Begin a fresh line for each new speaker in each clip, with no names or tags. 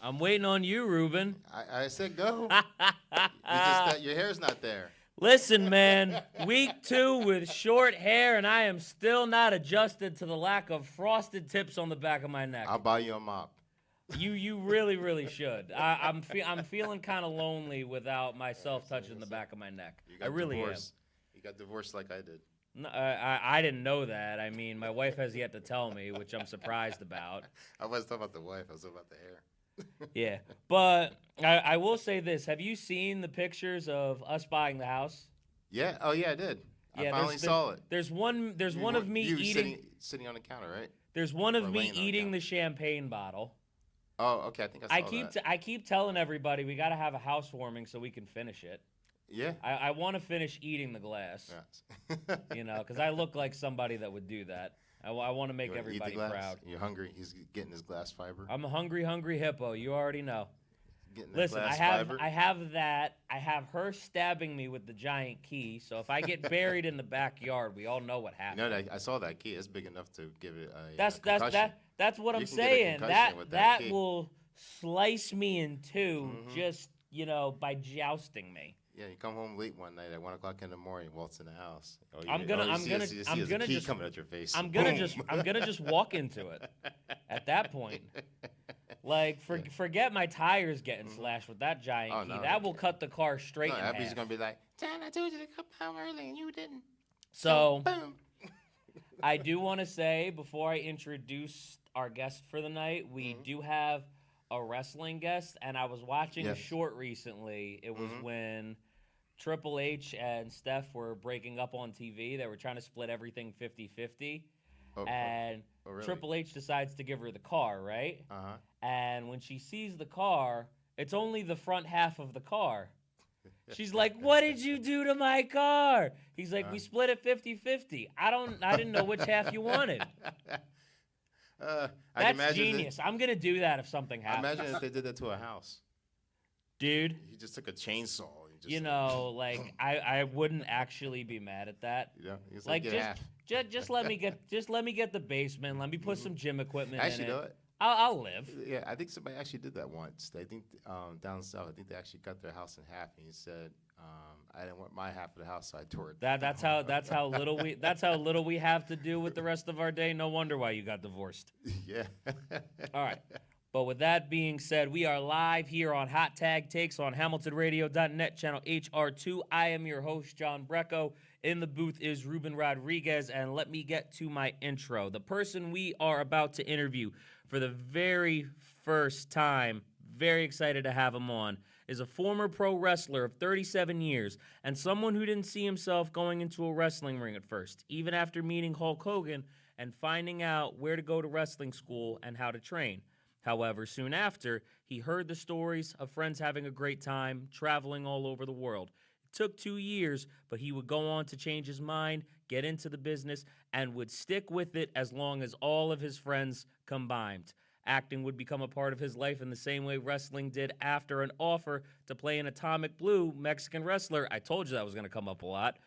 I'm waiting on you, Ruben.
I said go. You just that your hair's not there.
Listen, man, week 2 with short hair, and I am still not adjusted to the lack of frosted tips on the back of my neck.
I'll buy you a mop.
You really should. I'm feeling kind of lonely without myself touching the back of my neck.
You
I
got
really
divorced. You got divorced like I did.
am. No, I didn't know that. I mean, my wife has yet to tell me, which I'm surprised about.
I wasn't talking about the wife. I was talking about the hair.
Yeah, but I will say this: have you seen the pictures of us buying the house?
Yeah. Oh yeah, I did.
Yeah,
I finally saw it.
There's one. There's one of me
you
eating.
sitting on the counter, right?
There's one
Or
of me
laying on the
eating
counter.
the champagne bottle.
Oh, okay. I think I saw that.
I keep telling everybody we got to have a housewarming so we can finish it.
Yeah.
I want to finish eating the glass.
Yes.
You know, because I look like somebody that would do that. I want to make
You wanna eat the
everybody
glass?
proud.
You're hungry. He's getting his glass fiber.
I'm a hungry hippo. You already know.
Getting that
Listen,
glass fiber.
I have that. I have her stabbing me with the giant key. So if I get buried in the backyard, we all know what happened.
You know, I saw that key. It's big enough to give it a concussion.
That's what
You
I'm
can get a
saying.
concussion with that key.
Will slice me in two
Mhm.
just by jousting me.
Yeah, you come home late one night at 1:00 in the morning, waltz in the house. Oh,
I'm gonna just
coming at your face.
I'm
Boom.
gonna just walk into it at that point. Like forget my tires getting slashed with that giant
Oh,
key.
no,
That will cut the car straight
No,
in
Abby's
half.
gonna be like, "Dad, I told you to come home early and you didn't."
So
boom.
I do want to say before I introduce our guest for the night, we do have a wrestling guest, and I was watching a
Yes.
short recently. It was when Triple H and Steph were breaking up on TV. They were trying to split everything 50-50. And
really?
Triple H decides to give her the car, right?
Uh-huh.
And when she sees the car, it's only the front half of the car. She's like, "What did you do to my car?" He's like, "We split it 50-50. I didn't know which half you wanted." That's genius. I'm gonna do that if something happens.
Imagine if they did that to a house.
Dude.
He just took a chainsaw. And just
I wouldn't actually be mad at that.
Yeah, he's
Like
get half.
just let me get the basement. Let me put some gym equipment
Actually,
in
you know
it.
what?
I'll live.
Yeah, I think somebody actually did that once. I think down south, I think they actually cut their house in half, and he said, "I didn't want my half of the house, so I tore it."
That's how little we have to do with the rest of our day. No wonder why you got divorced.
Yeah.
All right. But with that being said, we are live here on Hot Tag Takes on HamiltonRadio.net, channel HR2. I am your host, John BRECKO. In the booth is Ruben Rodriguez, and let me get to my intro. The person we are about to interview for the very first time, very excited to have him on, is a former pro wrestler of 37 years and someone who didn't see himself going into a wrestling ring at first, even after meeting Hulk Hogan and finding out where to go to wrestling school and how to train. However, soon after, he heard the stories of friends having a great time, traveling all over the world. It took 2 years, but he would go on to change his mind, get into the business, and would stick with it as long as all of his friends combined. Acting would become a part of his life in the same way wrestling did after an offer to play an Atomic Blue Mexican wrestler. I told you that was going to come up a lot.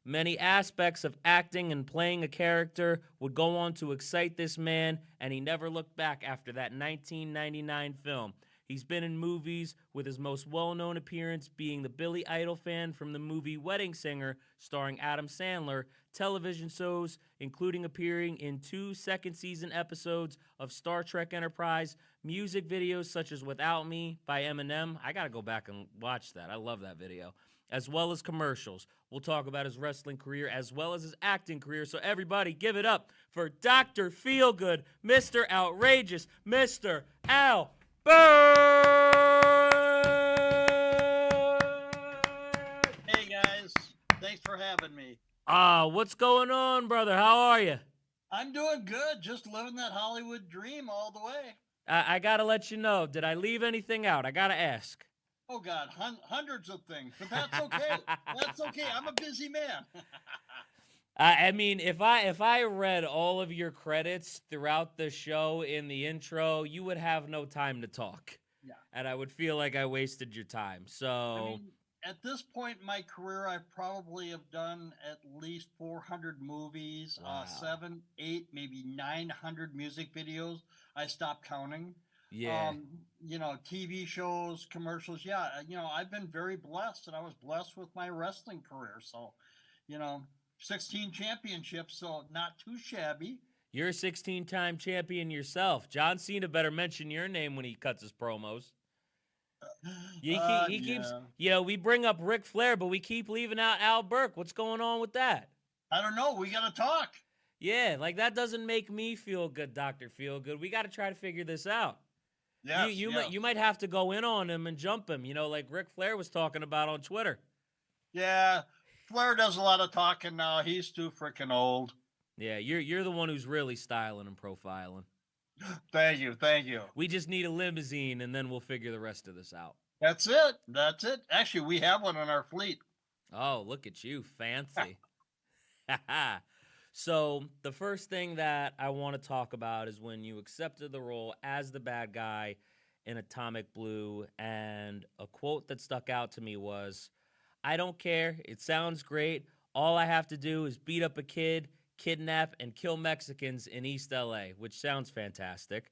Many aspects of acting and playing a character would go on to excite this man, and he never looked back after that 1999 film. He's been in movies, with his most well-known appearance being the Billy Idol fan from the movie Wedding Singer, starring Adam Sandler, television shows, including appearing in 2 second-season episodes of Star Trek Enterprise, music videos such as Without Me by Eminem. I gotta go back and watch that. I love that video. As well as commercials. We'll talk about his wrestling career as well as his acting career. So everybody give it up for Dr. Feelgood, Mr. Outrageous, Mr. Al Burke!
Hey guys, thanks for having me.
What's going on, brother? How are you?
I'm doing good, just living that Hollywood dream all the way.
I gotta let you know, did I leave anything out? I gotta ask.
Oh God, hundreds of things, but that's okay. That's okay. I'm a busy man.
I mean, if I read all of your credits throughout the show in the intro, you would have no time to talk.
Yeah.
And I would feel like I wasted your time. So
I mean, at this point in my career, I probably have done at least 400 movies,
Wow.
7, 8, maybe 900 music videos. I stopped counting.
Yeah.
TV shows, commercials. Yeah, I've been very blessed, and I was blessed with my wrestling career. So, you know, 16 championships, so not too shabby.
You're a 16-time champion yourself. John Cena better mention your name when he cuts his promos. He keeps,
Yeah.
we bring up Ric Flair, but we keep leaving out Al Burke. What's going on with that?
I don't know. We got to talk.
Yeah, like that doesn't make me feel good, Dr. Feel Good. We got to try to figure this out.
Yes,
You might have to go in on him and jump him, like Ric Flair was talking about on Twitter.
Yeah, Flair does a lot of talking now. He's too freaking old.
Yeah, you're the one who's really styling and profiling.
Thank you.
We just need a limousine, and then we'll figure the rest of this out.
That's it. Actually, we have one in our fleet.
Oh, look at you, fancy. So the first thing that I want to talk about is when you accepted the role as the bad guy in Atomic Blue, and a quote that stuck out to me was, "I don't care. It sounds great. All I have to do is beat up a kid, kidnap, and kill Mexicans in East LA," which sounds fantastic.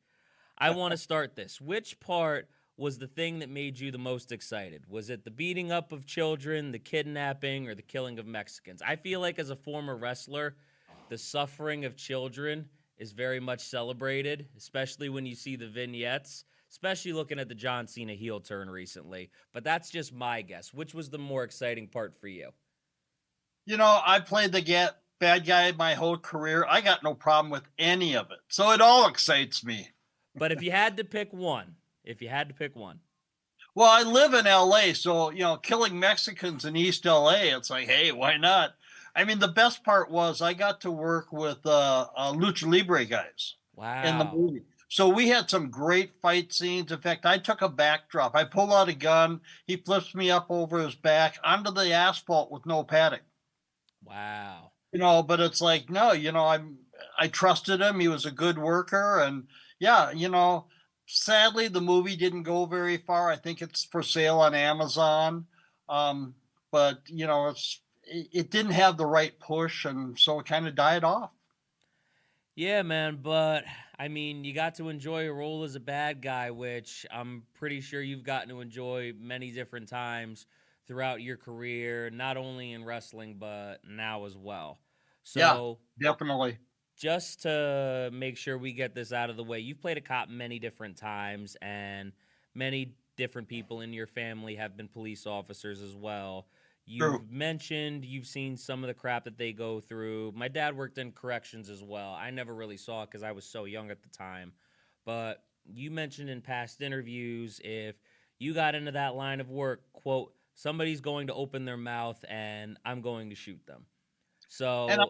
I want to start this. Which part was the thing that made you the most excited? Was it the beating up of children, the kidnapping, or the killing of Mexicans? I feel like as a former wrestler, the suffering of children is very much celebrated, especially when you see the vignettes, especially looking at the John Cena heel turn recently. But that's just my guess. Which was the more exciting part for you?
I played the bad guy my whole career. I got no problem with any of it. So it all excites me.
But if you had to pick one.
Well, I live in LA, so, killing Mexicans in East LA, it's like, hey, why not? I mean, the best part was I got to work with Lucha Libre guys in the
Wow.
movie. So we had some great fight scenes. In fact, I took a backdrop. I pulled out a gun. He flips me up over his back onto the asphalt with no padding.
Wow.
But it's like, no, I trusted him. He was a good worker. And yeah, sadly, the movie didn't go very far. I think it's for sale on Amazon. But, it didn't have the right push. And so it kind of died off.
Yeah, man, but I mean, you got to enjoy a role as a bad guy, which I'm pretty sure you've gotten to enjoy many different times throughout your career, not only in wrestling, but now as well. So,
yeah, definitely.
Just to make sure we get this out of the way, you've played a cop many different times, and many different people in your family have been police officers as well. You've mentioned you've seen some of the crap that they go through. My dad worked in corrections as well. I never really saw it because I was so young at the time. But you mentioned in past interviews, if you got into that line of work, quote, somebody's going to open their mouth and I'm going to shoot them. So
and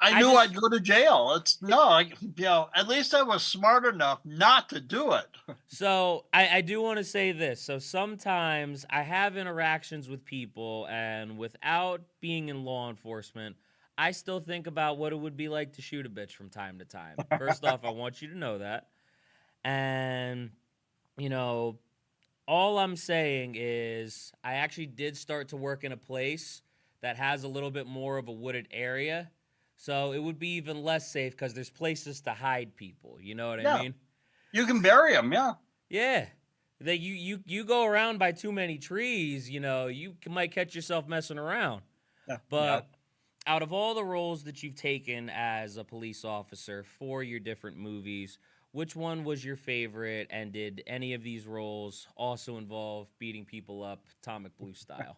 I knew I'd go to jail. At least I was smart enough not to do it.
So I do want to say this. So sometimes I have interactions with people, and without being in law enforcement, I still think about what it would be like to shoot a bitch from time to time. First off, I want you to know that. And, all I'm saying is I actually did start to work in a place that has a little bit more of a wooded area. So it would be even less safe because there's places to hide people. You know what I mean?
You can bury them, yeah.
Yeah. You go around by too many trees, you might catch yourself messing around.
Yeah.
But out of all the roles that you've taken as a police officer for your different movies, which one was your favorite, and did any of these roles also involve beating people up Atomic Blue style?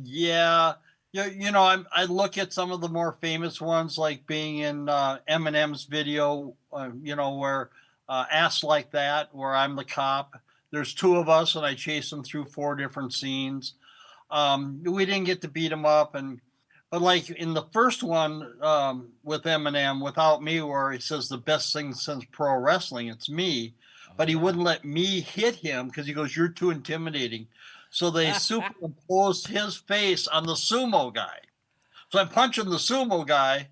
Yeah. I look at some of the more famous ones, like being in Eminem's video, where Ass Like That, where I'm the cop. There's two of us, and I chase them through 4 different scenes. We didn't get to beat them up, but like in the first one with Eminem, Without Me, where he says the best thing since pro wrestling, it's me. But he wouldn't let me hit him because he goes, "You're too intimidating." So they superimposed his face on the sumo guy. So I'm punching the sumo guy,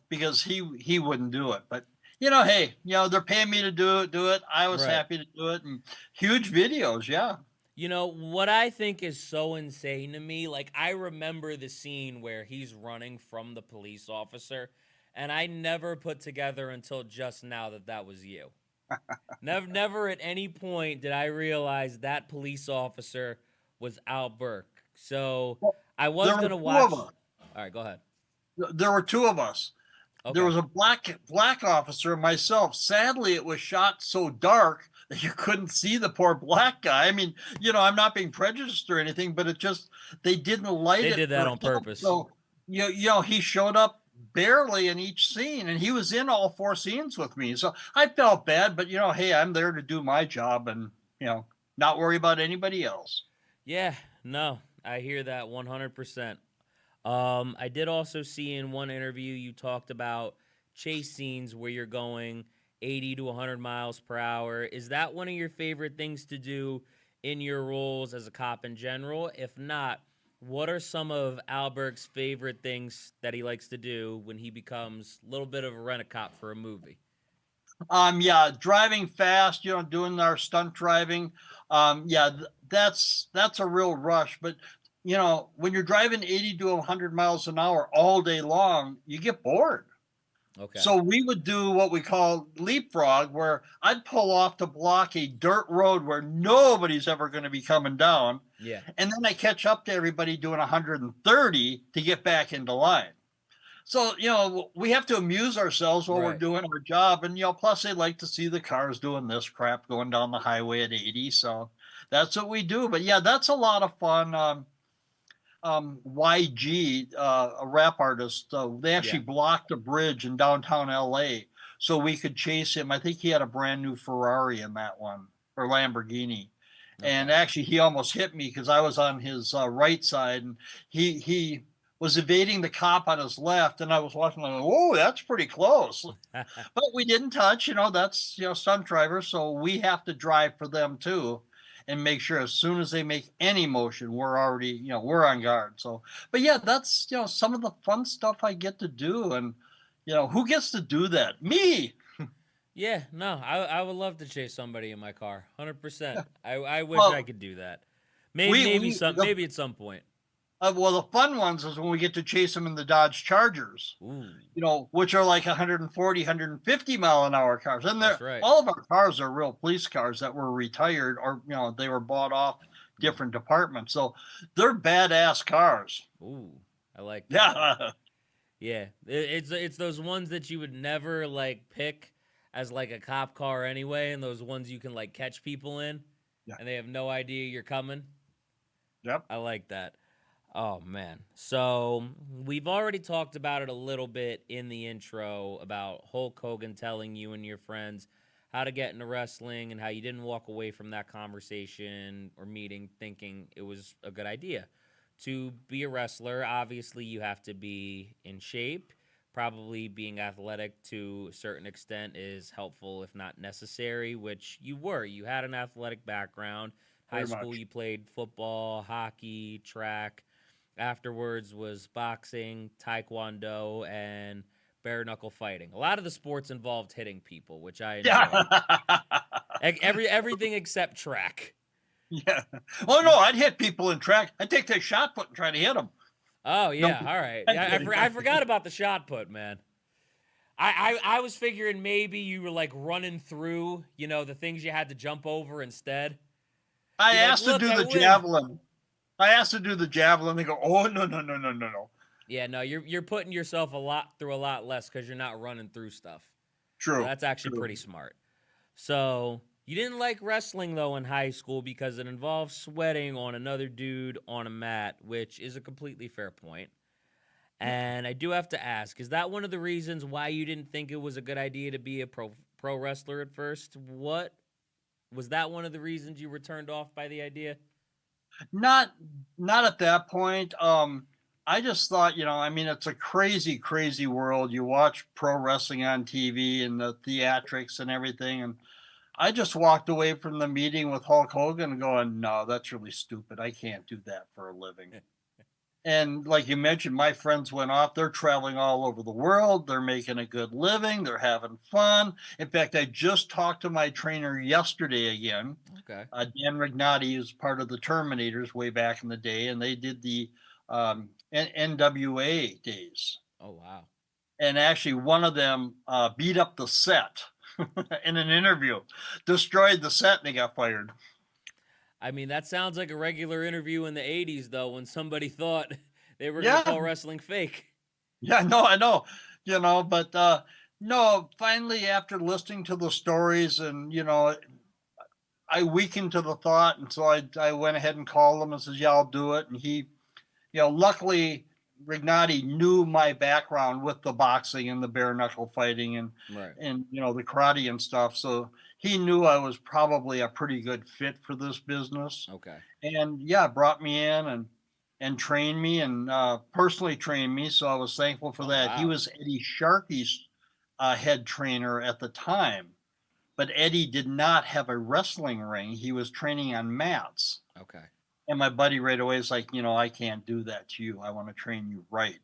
because he wouldn't do it. But hey, they're paying me to do it. I was happy to do it, and huge videos, yeah.
What I think is so insane to me, like I remember the scene where he's running from the police officer, and I never put together until just now that was you. Never at any point did I realize that police officer was Al Burke. So
Well,
I was
there were
gonna
two
watch.
of us.
All right, go ahead.
There were two of us. There
Okay.
was a black officer and myself. Sadly, it was shot so dark that you couldn't see the poor black guy. I mean, I'm not being prejudiced or anything, but it just they didn't light
They
it
did
for
that on
him.
purpose.
So he showed up barely in each scene, and he was in all 4 scenes with me. So I felt bad, but hey, I'm there to do my job and not worry about anybody else.
Yeah, no, I hear that 100%. I did also see in one interview you talked about chase scenes where you're going 80 to 100 miles per hour. Is that one of your favorite things to do in your roles as a cop in general? If not, what are some of Albert's favorite things that he likes to do when he becomes a little bit of a rent-a-cop for a movie?
Yeah, driving fast, doing our stunt driving. Yeah, that's a real rush. But when you're driving 80 to 100 miles an hour all day long, you get bored.
Okay.
So we would do what we call leapfrog, where I'd pull off to block a dirt road where nobody's ever going to be coming down.
Yeah.
And then I catch up to everybody doing 130 to get back into line. So, we have to amuse ourselves while we're
Right.
doing our job. And, plus they like to see the cars doing this crap going down the highway at 80. So that's what we do. But yeah, that's a lot of fun. YG, a rap artist, they actually
Yeah.
blocked a bridge in downtown LA so we could chase him. I think he had a brand new Ferrari in that one, or Lamborghini. And
Okay.
actually, he almost hit me because I was on his right side, and he was evading the cop on his left, and I was watching like, oh, that's pretty close. But we didn't touch. That's stunt drivers, so we have to drive for them too, and make sure as soon as they make any motion, we're already we're on guard. So, but yeah, that's some of the fun stuff I get to do, and who gets to do that? Me.
Yeah, no, I would love to chase somebody in my car, 100%. I wish I
Well,
could do that. Maybe
the
at some point.
well, the fun ones is when we get to chase them in the Dodge Chargers,
Ooh,
which are like 140, 150 mile an hour cars. And
that's right.
all of our cars are real police cars that were retired or, they were bought off different departments. So they're badass cars.
Ooh, I like that.
Yeah.
Yeah, it's those ones that you would never like pick as like a cop car anyway, and those ones you can like catch people in,
Yeah.
and they have no idea you're coming.
Yep.
I like that. Oh man. So we've already talked about it a little bit in the intro about Hulk Hogan telling you and your friends how to get into wrestling and how you didn't walk away from that conversation or meeting thinking it was a good idea. To be a wrestler, obviously you have to be in shape. Probably being athletic to a certain extent is helpful, if not necessary, which you were. You had an athletic background. High
Very
school,
much.
you played football, hockey, track. Afterwards was boxing, taekwondo, and bare knuckle fighting. A lot of the sports involved hitting people, which I enjoy.
Yeah.
Everything except track.
Yeah. Oh no, I'd hit people in track. I'd take that shot put and try to hit them.
Oh yeah,
No,
all right.
I'm
I
kidding.
forgot about the shot put, man. I was figuring maybe you were like running through, the things you had to jump over instead.
I
You're like,
asked to
"Look,
do
I
the
win."
javelin. I asked to do the javelin. They go, oh no.
Yeah, no, you're putting yourself through a lot less because you're not running through stuff.
True.
So that's actually
True.
pretty smart. So you didn't like wrestling though in high school because it involves sweating on another dude on a mat, which is a completely fair point. And I do have to ask, is that one of the reasons why you didn't think it was a good idea to be a pro wrestler at first? What was that one of the reasons you were turned off by the idea?
Not at that point. I just thought, I mean, it's a crazy, crazy world. You watch pro wrestling on TV and the theatrics and everything, and I just walked away from the meeting with Hulk Hogan going, no, that's really stupid. I can't do that for a living. And like you mentioned, my friends went off. They're traveling all over the world. They're making a good living. They're having fun. In fact, I just talked to my trainer yesterday again.
Okay.
Dan Rignotti is part of the Terminators way back in the day, and they did the NWA days.
Oh wow.
And actually, one of them beat up the set. in an interview, destroyed the set, and they got fired.
I mean, that sounds like a regular interview in the 80s, though, when somebody thought they were going to
Yeah,
call wrestling fake.
yeah, no, I know, but no, finally, after listening to the stories and, I weakened to the thought. And so I went ahead and called him and says, yeah, I'll do it. And he, luckily, Rignati knew my background with the boxing and the bare knuckle fighting and,
Right.
and, the karate and stuff. So he knew I was probably a pretty good fit for this business.
Okay.
And yeah, brought me in and trained me and personally trained me. So I was thankful for that.
Wow.
He was Eddie Sharkey's head trainer at the time, but Eddie did not have a wrestling ring. He was training on mats.
Okay.
And my buddy right away is like, I can't do that to you. I want to train you right.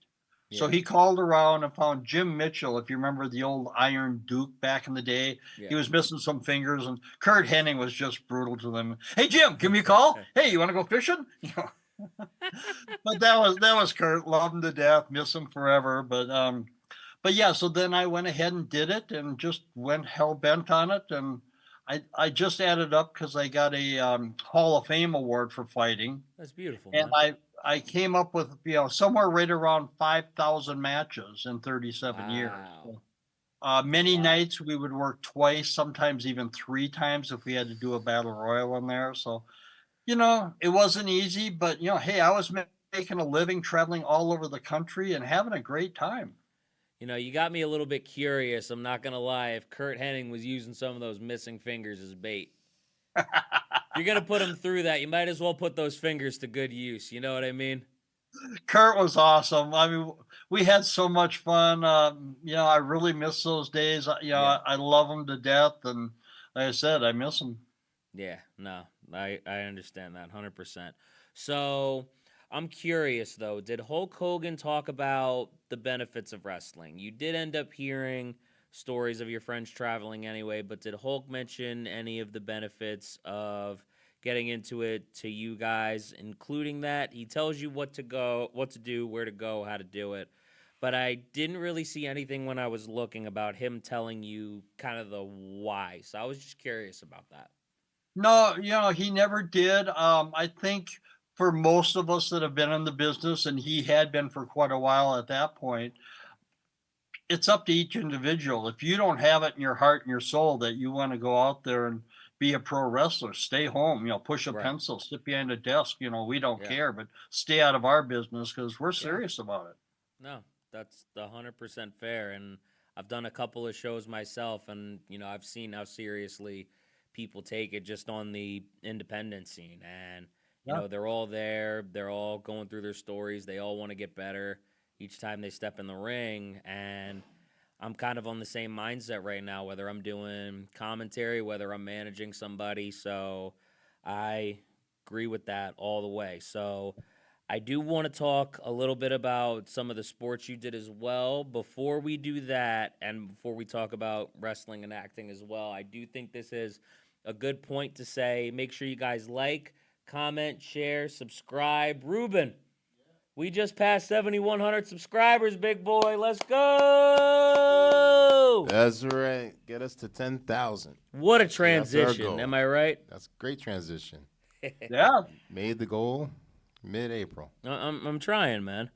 Yeah.
So he called around and found Jim Mitchell. If you remember the old Iron Duke back in the day,
Yeah.
he was missing some fingers, and Kurt Hennig was just brutal to them. Hey, Jim, give me a call. Hey, you want to go fishing? But that was Kurt. Love him to death. Miss him forever. But yeah. So then I went ahead and did it, and just went hell bent on it. And I just added up because I got a Hall of Fame award for fighting.
That's beautiful.
And
man.
I came up with, somewhere right around 5,000 matches in 37 years. So, many nights we would work twice, sometimes even 3 times if we had to do a battle royal in there. So, it wasn't easy, but, hey, I was making a living traveling all over the country and having a great time.
You got me a little bit curious. I'm not going to lie. If Kurt Hennig was using some of those missing fingers as bait, if you're going to put him through that, you might as well put those fingers to good use. You know what I mean?
Kurt was awesome. I mean, we had so much fun. I really miss those days.
Yeah.
I love them to death. And like I said, I miss them.
Yeah, no, I understand that 100%. So I'm curious, though. Did Hulk Hogan talk about the benefits of wrestling? You did end up hearing stories of your friends traveling anyway, but did Hulk mention any of the benefits of getting into it to you guys, including that? He tells you what to do, where to go, how to do it. But I didn't really see anything when I was looking about him telling you kind of the why. So I was just curious about that.
No, he never did. I think for most of us that have been in the business, and he had been for quite a while at that point, it's up to each individual. If you don't have it in your heart and your soul that you want to go out there and be a pro wrestler, stay home, push a
Right.
pencil, sit behind a desk, we don't
Yeah.
care, but stay out of our business because we're serious about it.
No, that's 100% fair. And I've done a couple of shows myself, and I've seen how seriously people take it just on the independent scene. And
Yeah.
they're all there, they're all going through their stories, they all want to get better each time they step in the ring. And I'm kind of on the same mindset right now, whether I'm doing commentary, whether I'm managing somebody. So I agree with that all the way. So I do want to talk a little bit about some of the sports you did as well. Before we do that, and before we talk about wrestling and acting as well, I do think this is a good point to say, make sure you guys like, comment, share, subscribe. Ruben, we just passed 7,100 subscribers, big boy. Let's go!
That's right. Get us to 10,000.
What a
That's our
transition.
goal.
Am I right?
That's a great transition.
Yeah.
Made the goal mid-April.
I'm trying, man.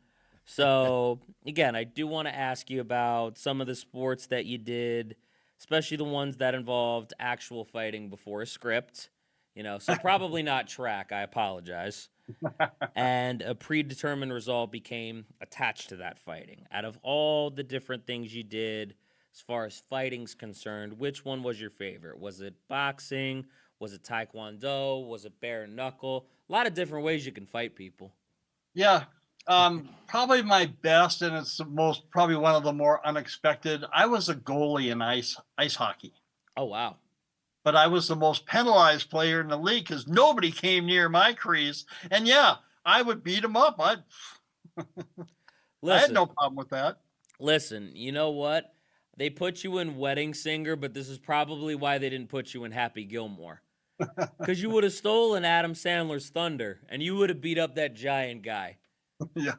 So, again, I do want to ask you about some of the sports that you did, especially the ones that involved actual fighting before a script. So probably not track. I apologize. And a predetermined result became attached to that fighting. Out of all the different things you did, as far as fighting's concerned, which one was your favorite? Was it boxing? Was it taekwondo? Was it bare knuckle? A lot of different ways you can fight people.
Yeah. Probably my best, and it's probably one of the more unexpected. I was a goalie in ice hockey,
Oh, wow.
but I was the most penalized player in the league because nobody came near my crease. And yeah, I would beat them up. I had no problem with that.
Listen, you know what? They put you in Wedding Singer, but this is probably why they didn't put you in Happy Gilmore. Because you would have stolen Adam Sandler's thunder, and you would have beat up that giant guy.
Yeah.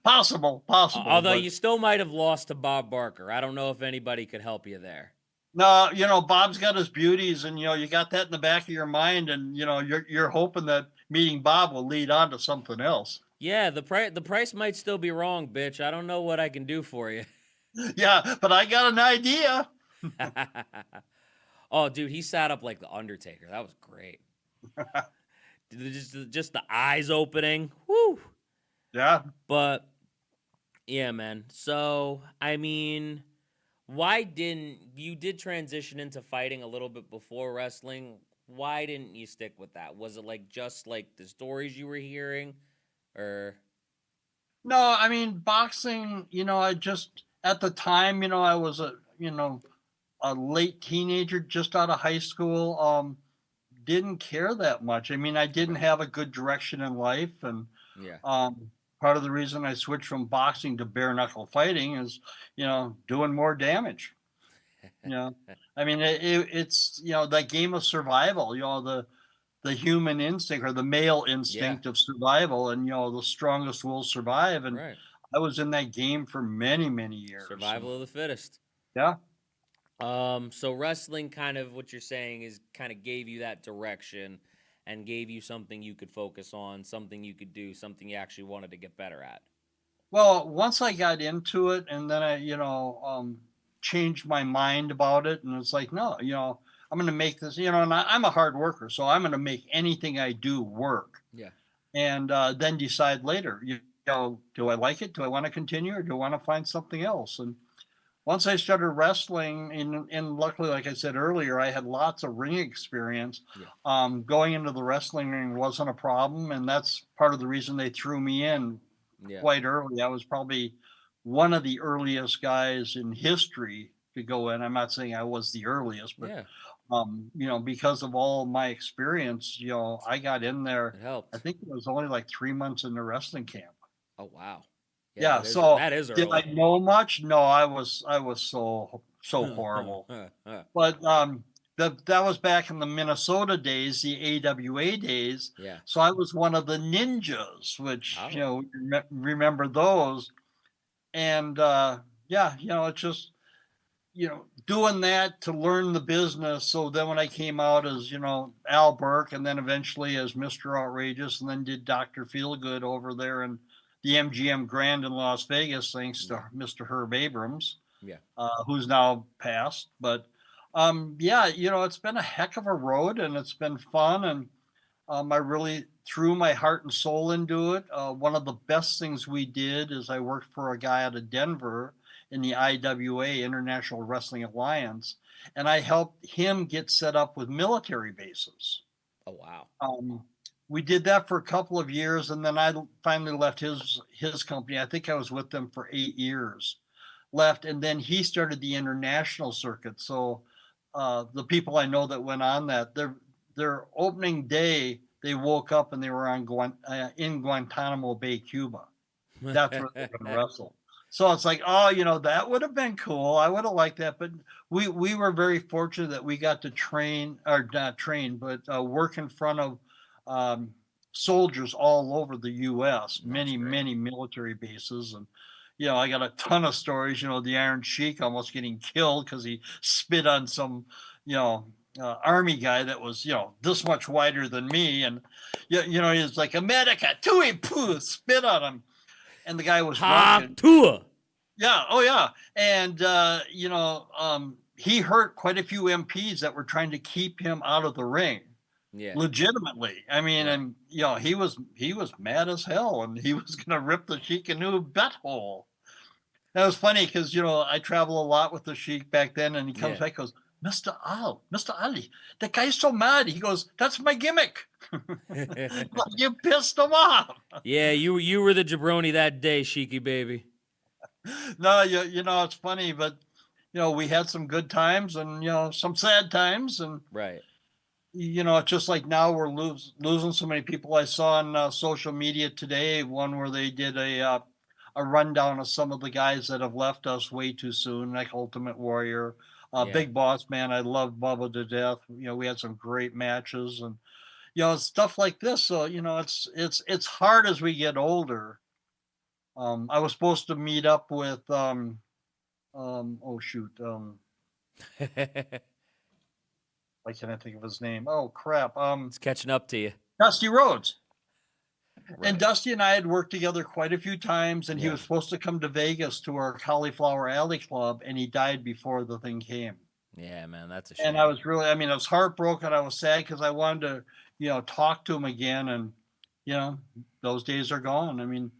Possible.
Although
but
you still might have lost to Bob Barker. I don't know if anybody could help you there.
No, Bob's got his beauties, and you got that in the back of your mind, and you're hoping that meeting Bob will lead on to something else.
Yeah, the price might still be wrong, bitch. I don't know what I can do for you.
Yeah, but I got an idea.
Oh, dude, he sat up like the Undertaker. That was great. Just the eyes opening. Woo.
Yeah.
But yeah, man. So I mean, why didn't you did transition into fighting a little bit before wrestling? Why didn't you stick with that? Was it like just like the stories you were hearing, or
No, I mean boxing. I just at the time, I was a late teenager, just out of high school. Didn't care that much. I mean, I didn't
right?
have a good direction in life, and
Yeah,
part of the reason I switched from boxing to bare knuckle fighting is, doing more damage. You know, I mean, it's that game of survival. The human instinct or the male
yeah,
instinct of survival, and the strongest will survive. And
right.
I was in that game for many, many years. And
Survival of the fittest.
yeah.
So wrestling kind of what you're saying is kind of gave you that direction and gave you something you could focus on, something you could do, something you actually wanted to get better at.
Well, once I got into it, and then I, changed my mind about it, and it's like, no, I'm going to make this, and I'm a hard worker, so I'm going to make anything I do work,
Yeah.
and then decide later, do I like it? Do I want to continue, or do I want to find something else? And once I started wrestling, and luckily, like I said earlier, I had lots of ring experience.
Yeah.
Going into the wrestling ring wasn't a problem, and that's part of the reason they threw me in
Yeah.
quite early. I was probably one of the earliest guys in history to go in. I'm not saying I was the earliest, but
Yeah.
because of all my experience, I got in there.
It
I
helped.
think it was only like 3 months in the wrestling camp.
Oh wow. Yeah,
Yeah.
that is
So
that is
did I
early.
know much? No, I was so horrible. But that was back in the Minnesota days, the AWA days.
Yeah.
So I was one of the ninjas, which
Oh.
remember those. And yeah, it's just doing that to learn the business. So then when I came out as Al Burke, and then eventually as Mr. Outrageous, and then did Dr. Feelgood over there in the MGM Grand in Las Vegas, thanks to Mr. Herb Abrams,
Yeah.
who's now passed. But yeah, it's been a heck of a road, and it's been fun, and I really threw my heart and soul into it. One of the best things we did is I worked for a guy out of Denver in the IWA, International Wrestling Alliance, and I helped him get set up with military bases.
Oh wow.
We did that for a couple of years, and then I finally left his company. I think I was with them for 8 years. Left, and then he started the international circuit. So the people I know that went on that, their opening day, they woke up and they were in Guantanamo Bay, Cuba. That's where they were going to wrestle. So it's like, oh, that would have been cool. I would have liked that. But we were very fortunate that we got to train, or not train, but work in front of soldiers all over the U.S., many, many military bases. And, I got a ton of stories, the Iron Sheik almost getting killed because he spit on some, army guy that was, this much wider than me. And, he's like, America, tui poo, spit on him. And the guy was drunk. Yeah. Oh, yeah. And, he hurt quite a few MPs that were trying to keep him out of the ring.
Yeah.
Legitimately. I mean,
Right.
and, he was mad as hell, and he was going to rip the Sheik a new butthole. That was funny because, I travel a lot with the Sheik back then, and he comes back and goes, Mr. Ali, the guy's so mad. He goes, that's my gimmick. Like, you pissed him off.
Yeah, you were the jabroni that day, Sheiky baby.
No, it's funny, but we had some good times and some sad times, and
Right.
It's just like now we're losing so many people. I saw on social media today one where they did a rundown of some of the guys that have left us way too soon, like Ultimate Warrior, Big Boss Man. I love Bubba to death. We had some great matches, and stuff like this. So it's hard as we get older. I was supposed to meet up with oh shoot, Why can't I think of his name? Oh crap.
It's catching up to you.
Dusty Rhodes.
Right.
And Dusty and I had worked together quite a few times, and he
Yeah.
was supposed to come to Vegas to our Cauliflower Alley Club, and he died before the thing came.
Yeah, man, that's a shame.
And I was really, I mean, I was heartbroken. I was sad because I wanted to, talk to him again. And, those days are gone. I mean,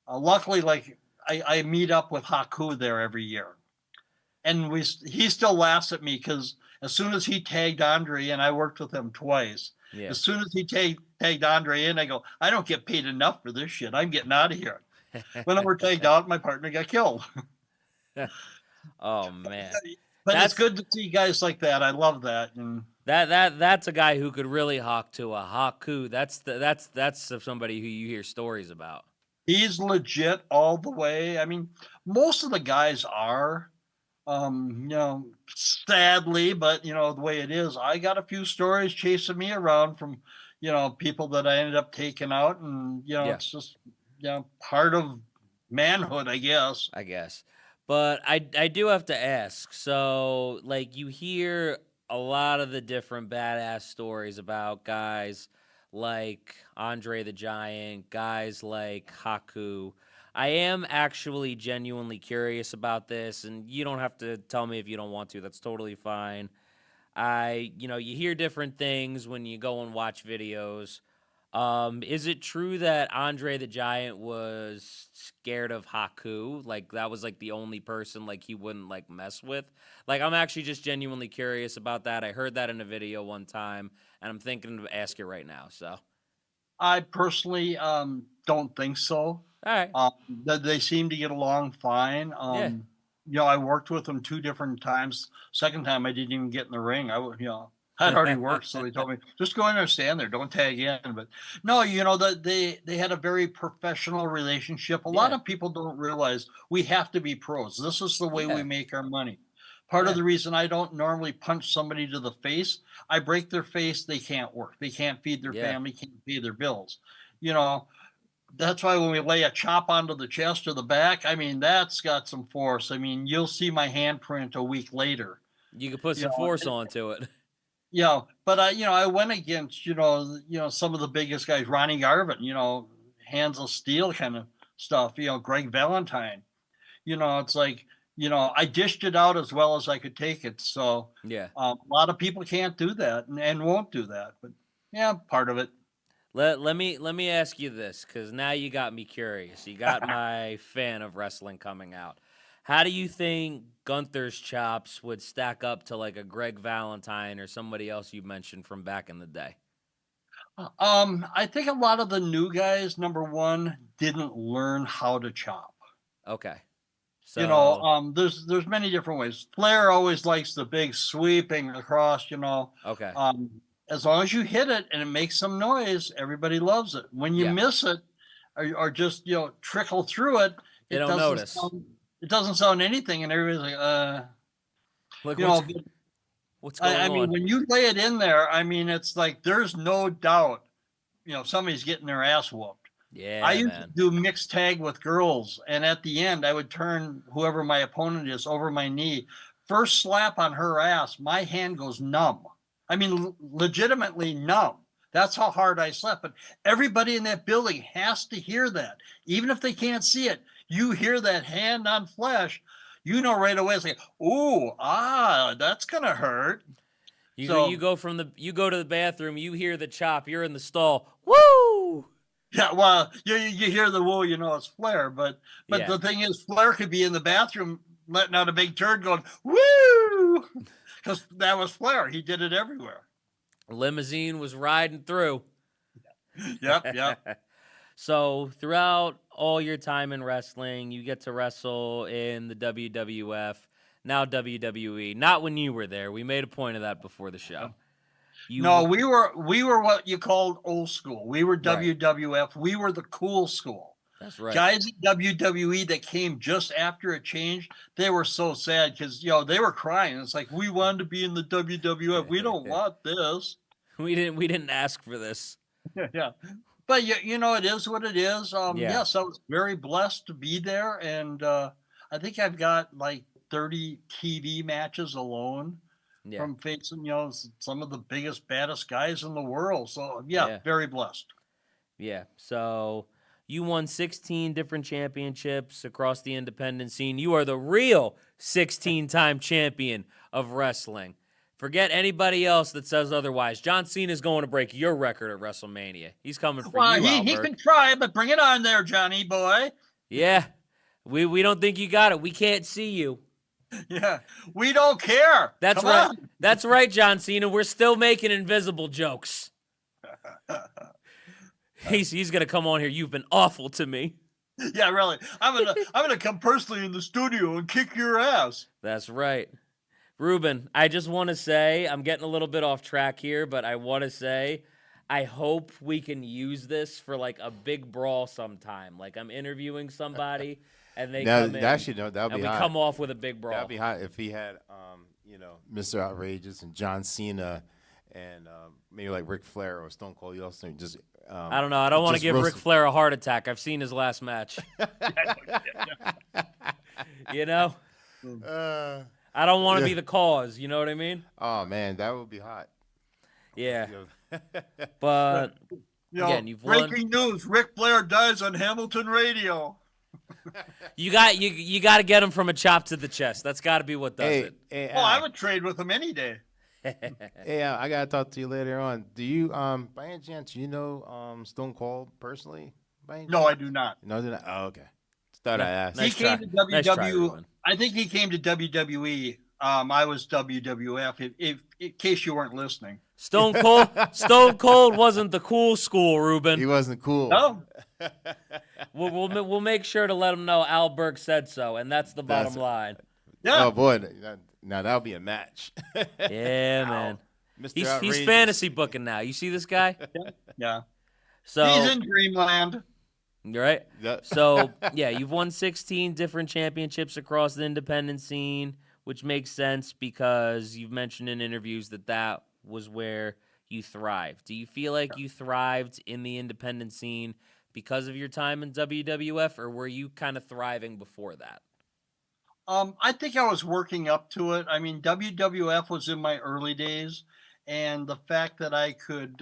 luckily, like I meet up with Haku there every year. And he still laughs at me because as soon as he tagged Andre in, I worked with him twice.
Yeah.
As soon as he tagged Andre in, I go, I don't get paid enough for this shit. I'm getting out of here. When I were tagged out, my partner got killed.
Oh man.
But it's good to see guys like that. I love that. And
that's a guy who could really hawk to a Haku. That's somebody who you hear stories about.
He's legit all the way. I mean, most of the guys are, sadly, but the way it is, I got a few stories chasing me around from, people that I ended up taking out, and it's just, part of manhood, I guess.
But I do have to ask. So, like, you hear a lot of the different badass stories about guys like Andre the Giant, guys like Haku. I am actually genuinely curious about this, and you don't have to tell me if you don't want to. That's totally fine. You hear different things when you go and watch videos. Is it true that Andre the Giant was scared of Haku? Like, that was, like, the only person, like, he wouldn't, like, mess with? Like, I'm actually just genuinely curious about that. I heard that in a video one time, and I'm thinking to ask it right now, so.
I personally don't think so.
All right.
They seem to get along fine. I worked with them 2 different times. Second time, I didn't even get in the ring. I'd already worked, so they told me, just go in there and stand there, don't tag in. But no, they had a very professional relationship. A lot of people don't realize we have to be pros. This is the way we make our money. Part of the reason I don't normally punch somebody to the face, I break their face, they can't work. They can't feed their family, can't pay their bills. That's why when we lay a chop onto the chest or the back, I mean, that's got some force. I mean, you'll see my handprint a week later.
You can put some force onto it.
Yeah, but I went against, some of the biggest guys, Ronnie Garvin, hands of steel kind of stuff, Greg Valentine. It's like, I dished it out as well as I could take it. So a lot of people can't do that and won't do that. But part of it.
Let me ask you this, because now you got me curious. You got my fan of wrestling coming out. How do you think Gunther's chops would stack up to like a Greg Valentine or somebody else you mentioned from back in the day?
I think a lot of the new guys, number one, didn't learn how to chop.
Okay. So
there's many different ways. Flair always likes the big sweeping across,
Okay.
As long as you hit it and it makes some noise, everybody loves it. When you miss it or just, trickle through it,
they don't notice.
It doesn't sound anything, and everybody's like,
what's going on?
I mean, when you lay it in there, I mean, it's like there's no doubt, somebody's getting their ass whooped.
Yeah,
I used to do mixed tag with girls, and at the end, I would turn whoever my opponent is over my knee. First slap on her ass, my hand goes numb. I mean, legitimately numb. That's how hard I slept. But everybody in that building has to hear that. Even if they can't see it, you hear that hand on flesh, right away. It's like, ooh, that's going to hurt.
You go to the bathroom, you hear the chop, you're in the stall. Woo!
Yeah, well, you hear the woo, it's Flair. But the thing is, Flair could be in the bathroom letting out a big turd going, woo! Because that was Flair. He did it everywhere.
Limousine was riding through.
Yep.
So throughout all your time in wrestling, you get to wrestle in the WWF, now WWE. Not when you were there. We made a point of that before the show.
No, we were what you called old school. We were WWF. We were the cool school.
That's right.
Guys in WWE that came just after it changed, they were so sad because they were crying. It's like, we wanted to be in the WWF. We don't want this.
We didn't ask for this.
Yeah. But it is what it is. Yes, I was very blessed to be there, and I think I've got like 30 TV matches alone
Yeah.
from facing, some of the biggest, baddest guys in the world. So,
Yeah.
very blessed.
Yeah. So you won 16 different championships across the independent scene. You are the real 16-time champion of wrestling. Forget anybody else that says otherwise. John Cena's going to break your record at WrestleMania. He's coming for you,
he
Albert.
can try, but bring it on there, Johnny boy.
Yeah. We don't think you got it. We can't see you.
Yeah, we don't care.
That's
Come
right.
on.
That's right, John Cena. We're still making invisible jokes. He's gonna come on here. You've been awful to me.
Yeah, really. I'm gonna come personally in the studio and kick your ass.
That's right. Ruben, I just want to say, I'm getting a little bit off track here, but I want to say, I hope we can use this for like a big brawl sometime. Like I'm interviewing somebody and they come in
actually, no, that would
and
be
we
hot.
come off with a big brawl.
That'd be hot if he had, Mr. Outrageous and John Cena and maybe like Ric Flair or Stone Cold Austin. Just
I don't know. I don't want to
just
give
roast
Ric Flair a heart attack. I've seen his last match. You know? I don't want to be the cause. You know what I mean?
Oh man, that would be hot.
Yeah. But again, you've won.
Breaking news: Ric Flair dies on Hamilton radio.
You got to get him from a chop to the chest. That's got to be what does it.
Hey,
I would trade with him any day.
Hey, I gotta talk to you later on. Do you, by any chance, Stone Cold personally?
No, I do not.
No, did I? Oh, okay. Thought I asked.
Nice
He came
try.
to
Nice try,
WWE.
Ruben.
I think he came to WWE. I was WWF. In case you weren't listening.
Stone Cold wasn't the cool school, Ruben.
He wasn't cool.
No.
We'll make sure to let him know Al Burke said so, and that's the bottom line.
Yeah.
Oh boy, now that'll be a match.
Yeah, man.
Mr.
He's
Outrageous.
fantasy booking now. You see this guy?
Yeah.
So
He's in dreamland.
you're right.
Yeah.
So yeah, you've won 16 different championships across the independent scene, which makes sense because you've mentioned in interviews that was where you thrived. Do you feel like you thrived in the independent scene because of your time in WWF, or were you kind of thriving before that?
I think I was working up to it. I mean, WWF was in my early days, and the fact that I could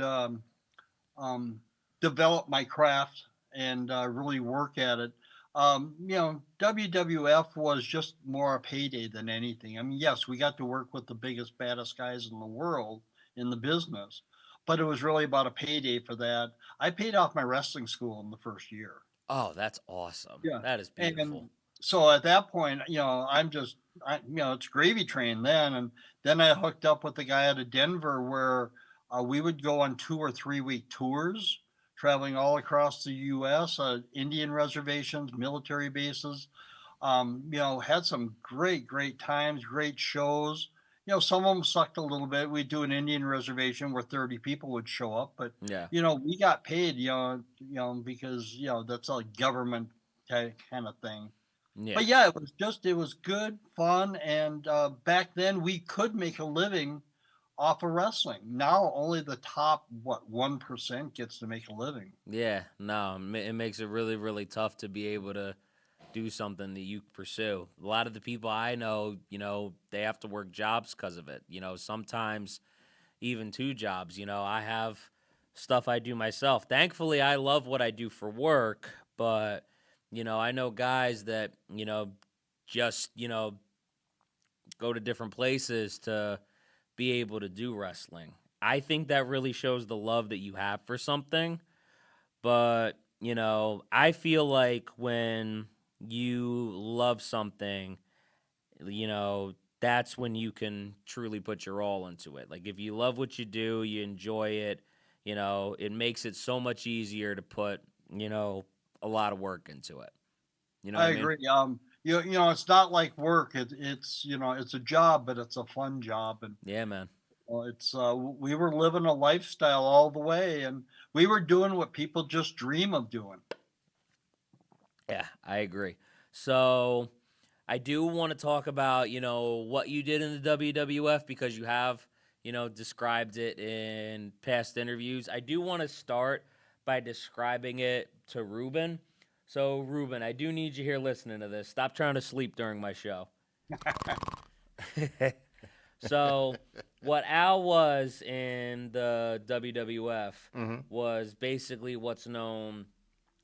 develop my craft and really work at it. WWF was just more a payday than anything. I mean, yes, we got to work with the biggest, baddest guys in the world in the business, but it was really about a payday for that. I paid off my wrestling school in the first year.
Oh, that's awesome.
Yeah.
That is beautiful.
And so at that point, it's gravy train then. And then I hooked up with the guy out of Denver where we would go on 2 or 3 week tours, traveling all across the U.S., Indian reservations, military bases. Had some great times, great shows. Some of them sucked a little bit. We'd do an Indian reservation where 30 people would show up, but
Yeah.
we got paid, because that's a government kind of thing.
Yeah.
But yeah, it was good, fun, and back then we could make a living off of wrestling. Now only the top 1% gets to make a living.
Yeah, no, it makes it really, really tough to be able to do something that you pursue. A lot of the people I know, they have to work jobs because of it. Sometimes even 2 jobs. I have stuff I do myself. Thankfully, I love what I do for work, but, I know guys that, just, go to different places to be able to do wrestling. I think that really shows the love that you have for something. But, I feel like when you love something, that's when you can truly put your all into it. Like if you love what you do, you enjoy it, it makes it so much easier to put, a lot of work into it.
I agree. It's not like work. It's a job, but it's a fun job. And
Yeah, man.
we were living a lifestyle all the way, and we were doing what people just dream of doing.
Yeah, I agree. So I do want to talk about, what you did in the WWF because you have, described it in past interviews. I do want to start by describing it to Ruben. So, Ruben, I do need you here listening to this. Stop trying to sleep during my show. So, what Al was in the WWF was basically what's known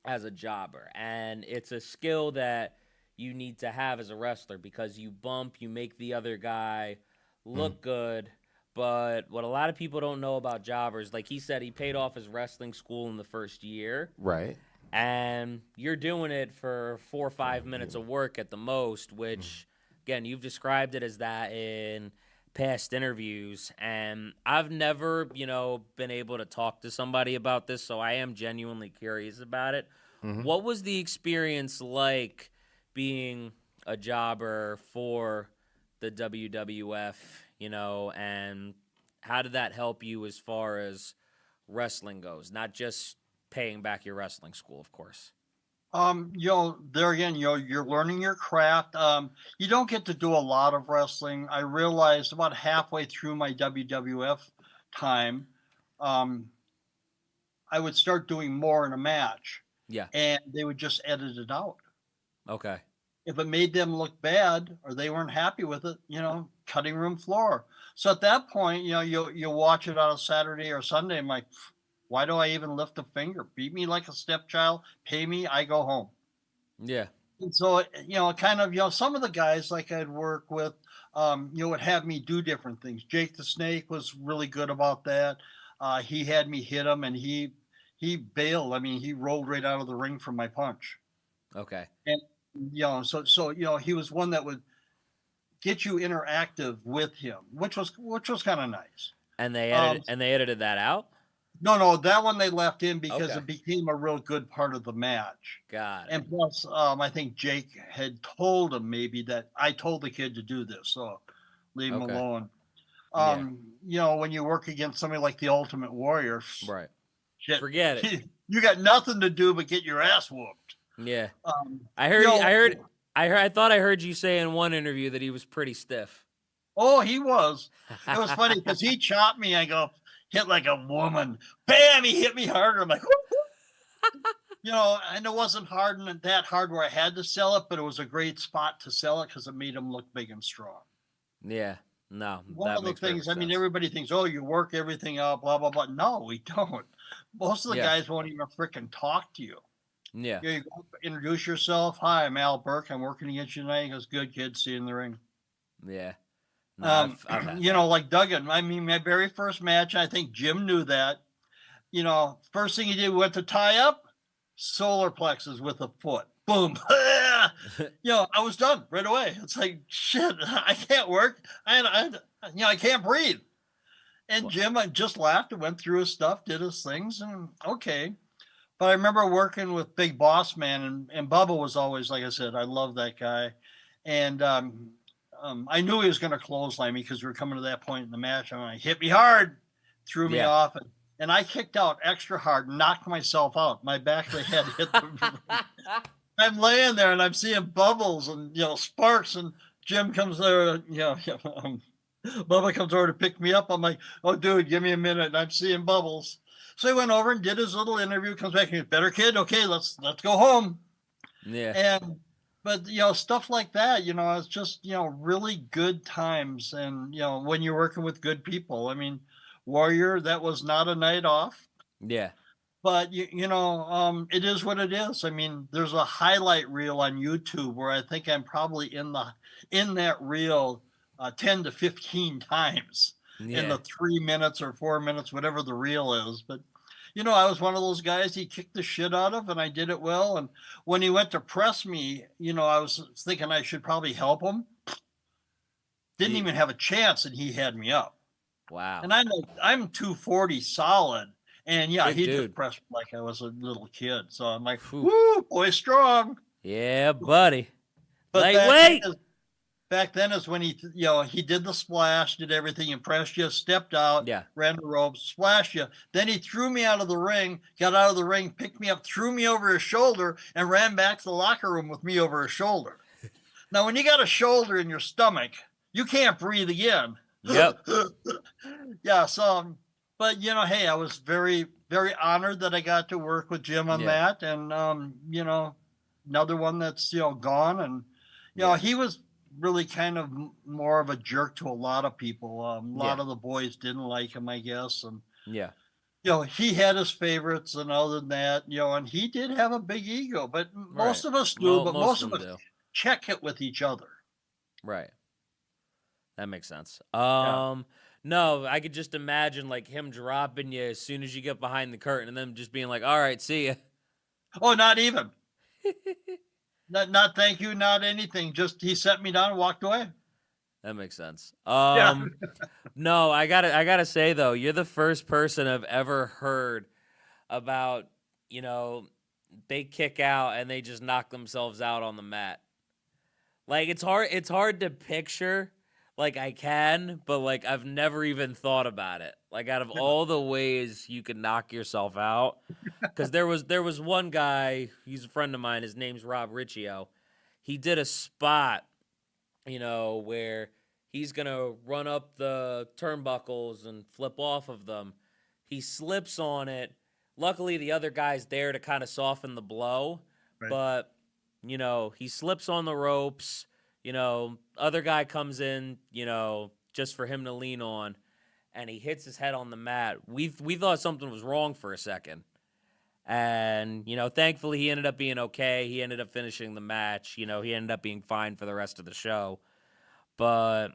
as a jobber. And it's a skill that you need to have as a wrestler because you bump, you make the other guy look good. But what a lot of people don't know about jobbers, like he said, he paid off his wrestling school in the first year.
Right.
And you're doing it for 4 or 5 minutes of work at the most, which, again, you've described it as that in past interviews. And I've never, been able to talk to somebody about this, so I am genuinely curious about it. What was the experience like being a jobber for the WWF, and how did that help you as far as wrestling goes? Not just paying back your wrestling school, of course.
There again, you're learning your craft. You don't get to do a lot of wrestling. I realized about halfway through my WWF time, I would start doing more in a match.
Yeah.
And they would just edit it out.
Okay.
If it made them look bad or they weren't happy with it, cutting room floor. So at that point, you watch it on a Saturday or Sunday. I'm like, why do I even lift a finger? Beat me like a stepchild, pay me, I go home.
Yeah.
And so, some of the guys like I'd work with, would have me do different things. Jake the Snake was really good about that. He had me hit him and he bailed. I mean, he rolled right out of the ring from my punch.
Okay.
And, he was one that would get you interactive with him, which was kind of nice.
And they edited that out?
No, that one they left in because
Okay.
it became a real good part of the match.
Got it.
And plus, I think Jake had told him maybe that I told the kid to do this, so leave him alone. When you work against somebody like the Ultimate Warrior,
Right.
shit,
Forget it.
You got nothing to do but get your ass whooped.
Yeah. I thought I heard you say in one interview that he was pretty stiff.
Oh, he was. It was funny because he chopped me. I go, hit like a woman. Bam! He hit me harder. I'm like, and it wasn't that hard where I had to sell it, but it was a great spot to sell it because it made him look big and strong.
Yeah. No.
One of the things, everybody thinks, oh, you work everything out, blah, blah, blah. No, we don't. Most of the guys won't even freaking talk to you.
Yeah.
You go introduce yourself. Hi, I'm Al Burke. I'm working against you tonight. He goes, good kid. See you in the ring.
Yeah. No,
like Duggan. I mean, my very first match, I think Jim knew that. First thing he did, we went to tie up, solar plexus with a foot. Boom. I was done right away. It's like, shit, I can't work. I can't breathe. And Jim, I just laughed and went through his stuff, did his things, and okay. But I remember working with Big Boss Man, and Bubba was always, like I said, I love that guy. And I knew he was going to clothesline me because we were coming to that point in the match. I'm like, hit me hard, threw me off. And I kicked out extra hard, knocked myself out. My back of the head hit the I'm laying there and I'm seeing bubbles and, sparks. And Jim comes there, Bubba comes over to pick me up. I'm like, oh, dude, give me a minute. And I'm seeing bubbles. So he went over and did his little interview, comes back and goes, better kid. Okay, let's go home.
Yeah.
But stuff like that, it's just, really good times. And, when you're working with good people, I mean, Warrior, that was not a night off.
Yeah.
But, it is what it is. I mean, there's a highlight reel on YouTube where I think I'm probably in that reel 10 to 15 times in the 3 minutes or 4 minutes, whatever the reel is. But, I was one of those guys he kicked the shit out of, and I did it well. And when he went to press me, I was thinking I should probably help him. Didn't even have a chance, and he had me up.
Wow.
And I'm 240 solid. And he just pressed me like I was a little kid. So I'm like, woo, boy, strong.
Yeah, buddy.
But
lightweight.
Back then is when he did the splash, did everything, impressed you, stepped out, ran the ropes, splashed you. Then he threw me out of the ring, got out of the ring, picked me up, threw me over his shoulder, and ran back to the locker room with me over his shoulder. Now, when you got a shoulder in your stomach, you can't breathe again.
Yep.
Yeah. So, but hey, I was very, very honored that I got to work with Jim on that. And, another one that's, gone. And, he was really kind of more of a jerk to a lot of people. A lot
Yeah.
of the boys didn't like him, I guess, and
Yeah.
he had his favorites, and other than that, and he did have a big ego, but
Right.
most of us do, but
Most
most
of
of
them
us
do.
check it with each other.
Right. That makes sense.
Yeah.
No, I could just imagine like him dropping you as soon as you get behind the curtain and them just being like, all right, see ya.
Oh, not even. Not thank you, not anything. Just he set me down and walked away.
That makes sense.
Yeah.
No, I gotta say though, you're the first person I've ever heard about, they kick out and they just knock themselves out on the mat. Like it's hard to picture, like I can, but like I've never even thought about it. Like out of all the ways you could knock yourself out, because there was one guy, he's a friend of mine, his name's Rob Riccio. He did a spot, where he's gonna run up the turnbuckles and flip off of them. He slips on it. Luckily, the other guy's there to kind of soften the blow,
Right.
but he slips on the ropes. Other guy comes in, just for him to lean on, and he hits his head on the mat. We thought something was wrong for a second. And, thankfully he ended up being okay. He ended up finishing the match. He ended up being fine for the rest of the show. But,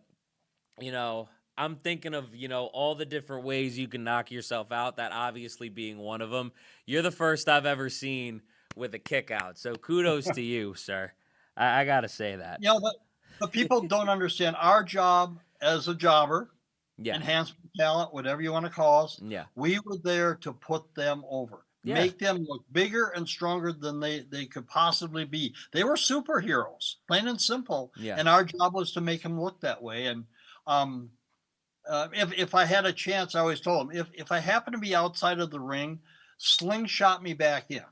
I'm thinking of, all the different ways you can knock yourself out, that obviously being one of them. You're the first I've ever seen with a kick out. So kudos to you, sir. I got to say that.
But people don't understand our job as a jobber,
Yeah.
enhancement talent, whatever you want to call us.
Yeah.
We were there to put them over.
Yeah.
Make them look bigger and stronger than they could possibly be. They were superheroes, plain and simple.
Yeah.
And our job was to make them look that way. And if I had a chance, I always told them, if I happen to be outside of the ring, slingshot me back in.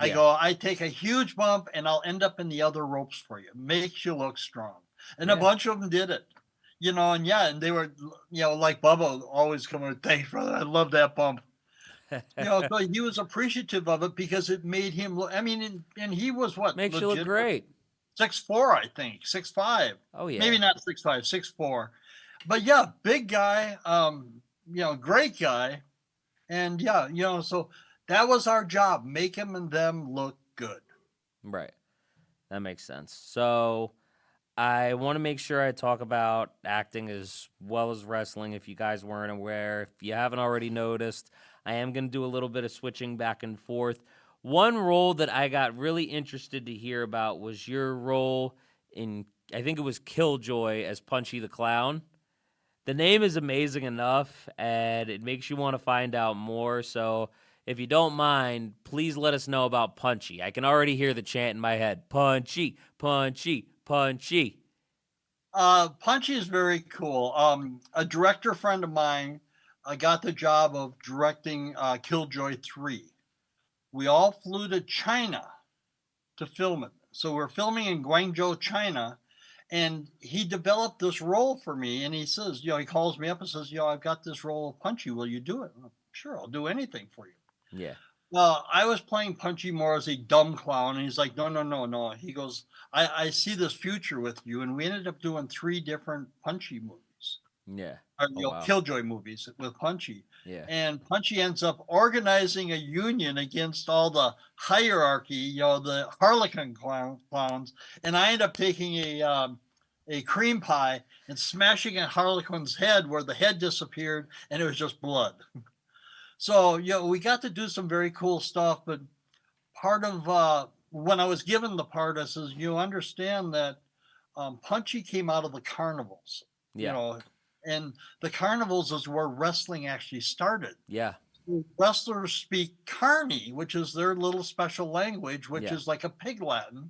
Yeah.
I take a huge bump and I'll end up in the other ropes for you. Makes you look strong. And
Yeah.
a bunch of them did it. And they were, like Bubba always coming, thanks, brother. I love that bump. So he was appreciative of it because it made him look. I mean, and he was what?
Makes you look great.
6'4", I think, 6'5".
Oh yeah.
Maybe not 6'5", 6'4". But yeah, big guy. Great guy, and so that was our job: make him and them look good.
Right. That makes sense. So I want to make sure I talk about acting as well as wrestling. If you guys weren't aware, if you haven't already noticed, I am going to do a little bit of switching back and forth. One role that I got really interested to hear about was your role in, I think it was Killjoy as Punchy the Clown. The name is amazing enough, and it makes you want to find out more. So if you don't mind, please let us know about Punchy. I can already hear the chant in my head. Punchy, Punchy, Punchy.
Punchy is very cool. A director friend of mine got the job of directing Killjoy 3. We all flew to China to film it. So we're filming in Guangzhou, China, and he developed this role for me. And he says, he calls me up and says, I've got this role of Punchy. Will you do it? Sure, I'll do anything for you.
Yeah.
Well, I was playing Punchy more as a dumb clown, and he's like, no. He goes, I see this future with you, and we ended up doing 3 different Punchy movies.
Yeah.
Wow. Killjoy movies with Punchy.
Yeah.
And Punchy ends up organizing a union against all the hierarchy, the Harlequin clowns, and I end up taking a cream pie and smashing a Harlequin's head where the head disappeared, and it was just blood. So, we got to do some very cool stuff, but part of when I was given the part, I says, you understand that Punchy came out of the carnivals, and the carnivals is where wrestling actually started.
Yeah.
Wrestlers speak Carney, which is their little special language, which is like a pig Latin.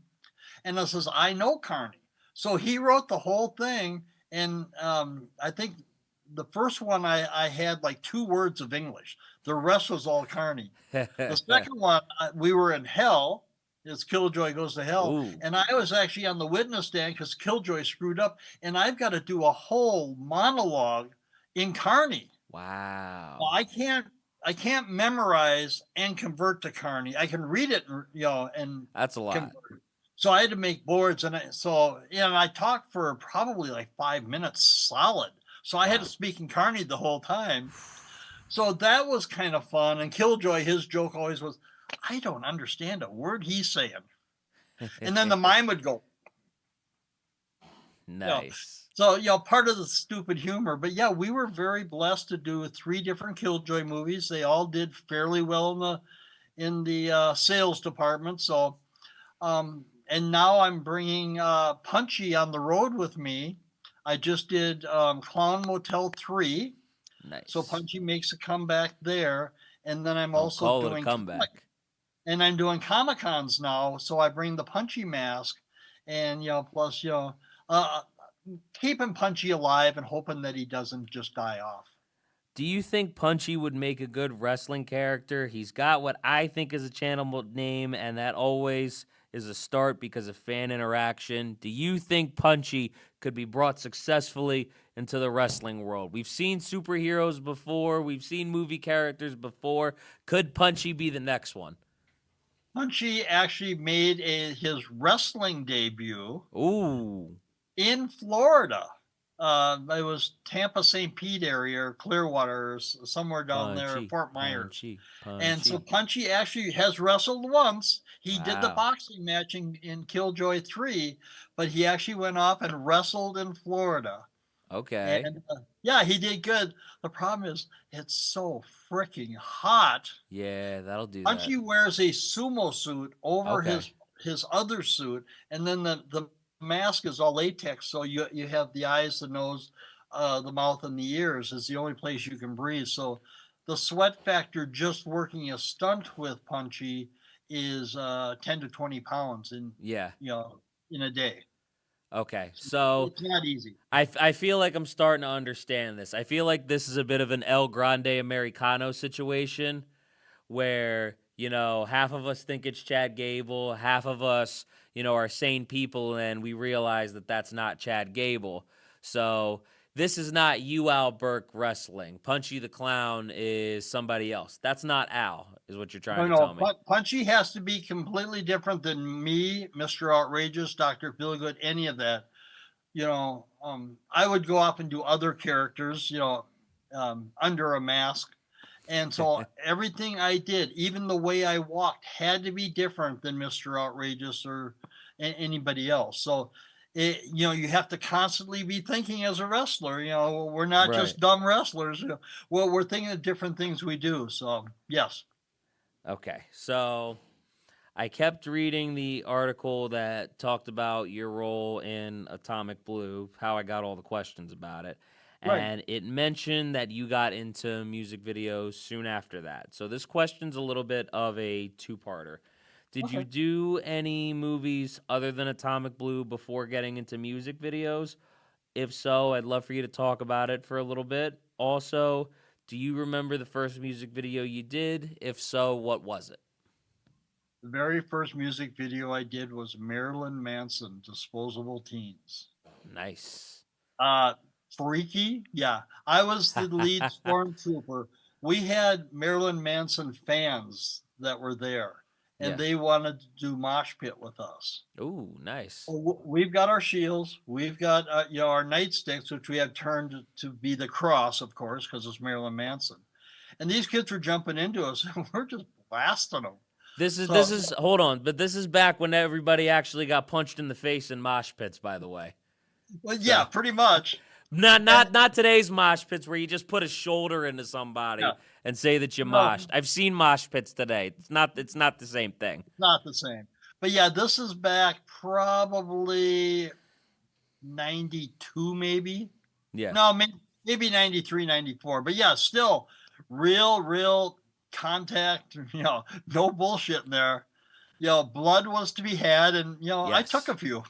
And I says, I know Carney. So he wrote the whole thing, and I think the first one I had like 2 words of English. The rest was all Carney. The second one, we were in hell. It's Killjoy Goes to Hell.
Ooh.
And I was actually on the witness stand because Killjoy screwed up. And I've got to do a whole monologue in Carney.
Wow.
Well, I can't memorize and convert to Carney. I can read it, and
that's a lot.
convert. So I had to make boards, and I talked for probably like 5 minutes solid. So I had to
Wow.
speak incarnate the whole time. So that was kind of fun. And Killjoy, his joke always was, I don't understand a word he's saying. And then the mime would go, you know.
Nice.
So, part of the stupid humor. But yeah, we were very blessed to do 3 different Killjoy movies. They all did fairly well in the sales department. So, and now I'm bringing Punchy on the road with me. I just did Clown Motel 3. So
Nice.
Punchy makes a comeback there. And then I'm
Don't
also
call it a
doing
comeback.
and I'm doing Comic Cons now. So I bring the Punchy mask, and plus uh, keeping Punchy alive and hoping that he doesn't just die off.
Do you think Punchy would make a good wrestling character? He's got what I think is a channel name, and that always is a start because of fan interaction. Do you think Punchy could be brought successfully into the wrestling world? We've seen superheroes before, we've seen movie characters before. Could Punchy be the next one?
Punchy actually made his wrestling debut
Ooh.
in Florida. It was Tampa, St. Pete area, or Clearwater, or somewhere down there,
Punchy.
Fort Myers.
Punchy.
And so
Punchy.
Punchy actually has wrestled once. He did the
Wow.
boxing match in Killjoy 3, but he actually went off and wrestled in Florida.
Okay.
And yeah, he did good. The problem is it's so freaking hot.
Yeah, that'll do that.
Punchy wears a sumo suit over
Okay.
his other suit, and then the mask is all latex, so you have the eyes, the nose, the mouth, and the ears is the only place you can breathe. So the sweat factor just working a stunt with Punchy is 10 to 20 pounds
Yeah.
in a day.
Okay. So
It's not easy.
I feel like I'm starting to understand this. I feel like this is a bit of an El Grande Americano situation where, half of us think it's Chad Gable, half of us, are sane people, and we realize that that's not Chad Gable. So this is not you, Al Burke, wrestling. Punchy the Clown is somebody else. That's not Al, is what you're trying to tell me.
Punchy has to be completely different than me, Mr. Outrageous, Dr. Feelgood, any of that. I would go off and do other characters, under a mask. And so everything I did, even the way I walked, had to be different than Mr. Outrageous or anybody else. So, you have to constantly be thinking as a wrestler. We're not
Right.
just dumb wrestlers. Well, we're thinking of different things we do. So, yes.
Okay, so I kept reading the article that talked about your role in Atomic Blue, how I got all the questions about it.
Right.
And it mentioned that you got into music videos soon after that. So this question's a little bit of a two-parter. Did you
Okay.
do any movies other than Atomic Blue before getting into music videos? If so, I'd love for you to talk about it for a little bit. Also, do you remember the first music video you did? If so, what was it?
The very first music video I did was Marilyn Manson, Disposable Teens.
Nice.
Freaky. Yeah. I was the lead stormtrooper. We had Marilyn Manson fans that were there, and
Yeah.
they wanted to do mosh pit with us.
Ooh, nice.
So we've got our shields. We've got our nightsticks, which we have turned to be the cross, of course, because it's Marilyn Manson. And these kids were jumping into us, and we're just blasting them.
This is hold on, but this is back when everybody actually got punched in the face in mosh pits, by the way.
Well, yeah, pretty much.
Not today's mosh pits where you just put a shoulder into somebody
Yeah.
and say that you
No.
moshed. I've seen mosh pits today. It's not the same thing.
Not the same. But yeah, this is back probably 92, maybe.
Yeah.
No, maybe 93, 94. But yeah, still real contact, no bullshit in there. Blood was to be had, and I
Yes.
took a few.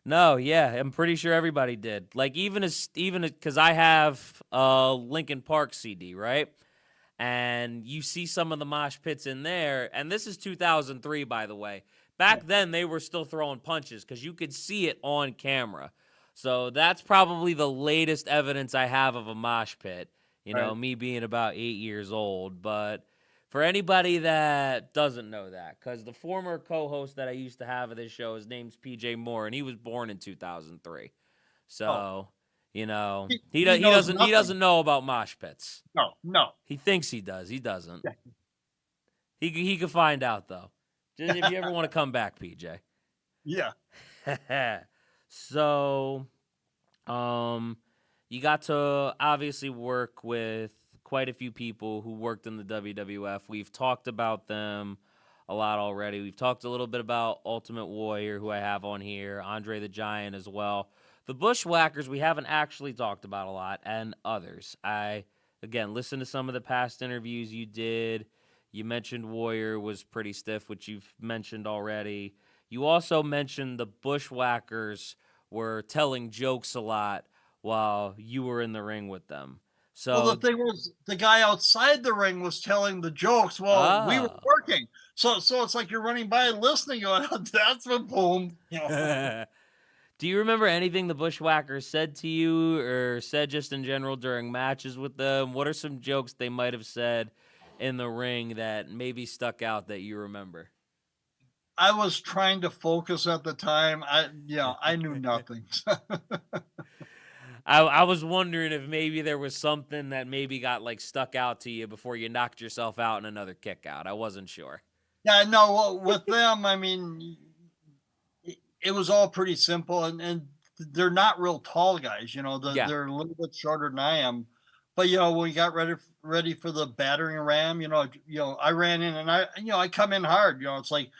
No, yeah, I'm pretty sure everybody did. Like even because I have a Linkin Park CD, right? And you see some of the mosh pits in there, and this is 2003, by the way. Back then, they were still throwing punches because you could see it on camera. So that's probably the latest evidence I have of a mosh pit.
Right.
Me being about 8 years old. But For anybody that doesn't know that, because the former co-host that I used to have of this show, his name's PJ Moore, and he was born in 2003. So, he
knows
doesn't
nothing.
know about mosh pits.
No.
He thinks he does. He doesn't. He can find out though. Just if you ever want to come back, PJ.
Yeah.
So, you got to obviously work with quite a few people who worked in the WWF. We've talked about them a lot already. We've talked a little bit about Ultimate Warrior, who I have on here, Andre the Giant as well. The Bushwhackers we haven't actually talked about a lot, and others. I, again, listened to some of the past interviews you did. You mentioned Warrior was pretty stiff, which you've mentioned already. You also mentioned the Bushwhackers were telling jokes a lot while you were in the ring with them. So
Well, the thing was, the guy outside the ring was telling the jokes while we were working. So it's like you're running by and listening, going, "That's a boom."
Do you remember anything the Bushwhackers said to you or said just in general during matches with them? What are some jokes they might have said in the ring that maybe stuck out that you remember?
I was trying to focus at the time. I knew nothing.
I was wondering if maybe there was something that maybe got like stuck out to you before you knocked yourself out in another kick out. I wasn't sure.
Yeah, no, with them, I mean, it was all pretty simple, and they're not real tall guys, they're a little bit shorter than I am. But when we got ready for the battering ram, I ran in and I come in hard. It's like,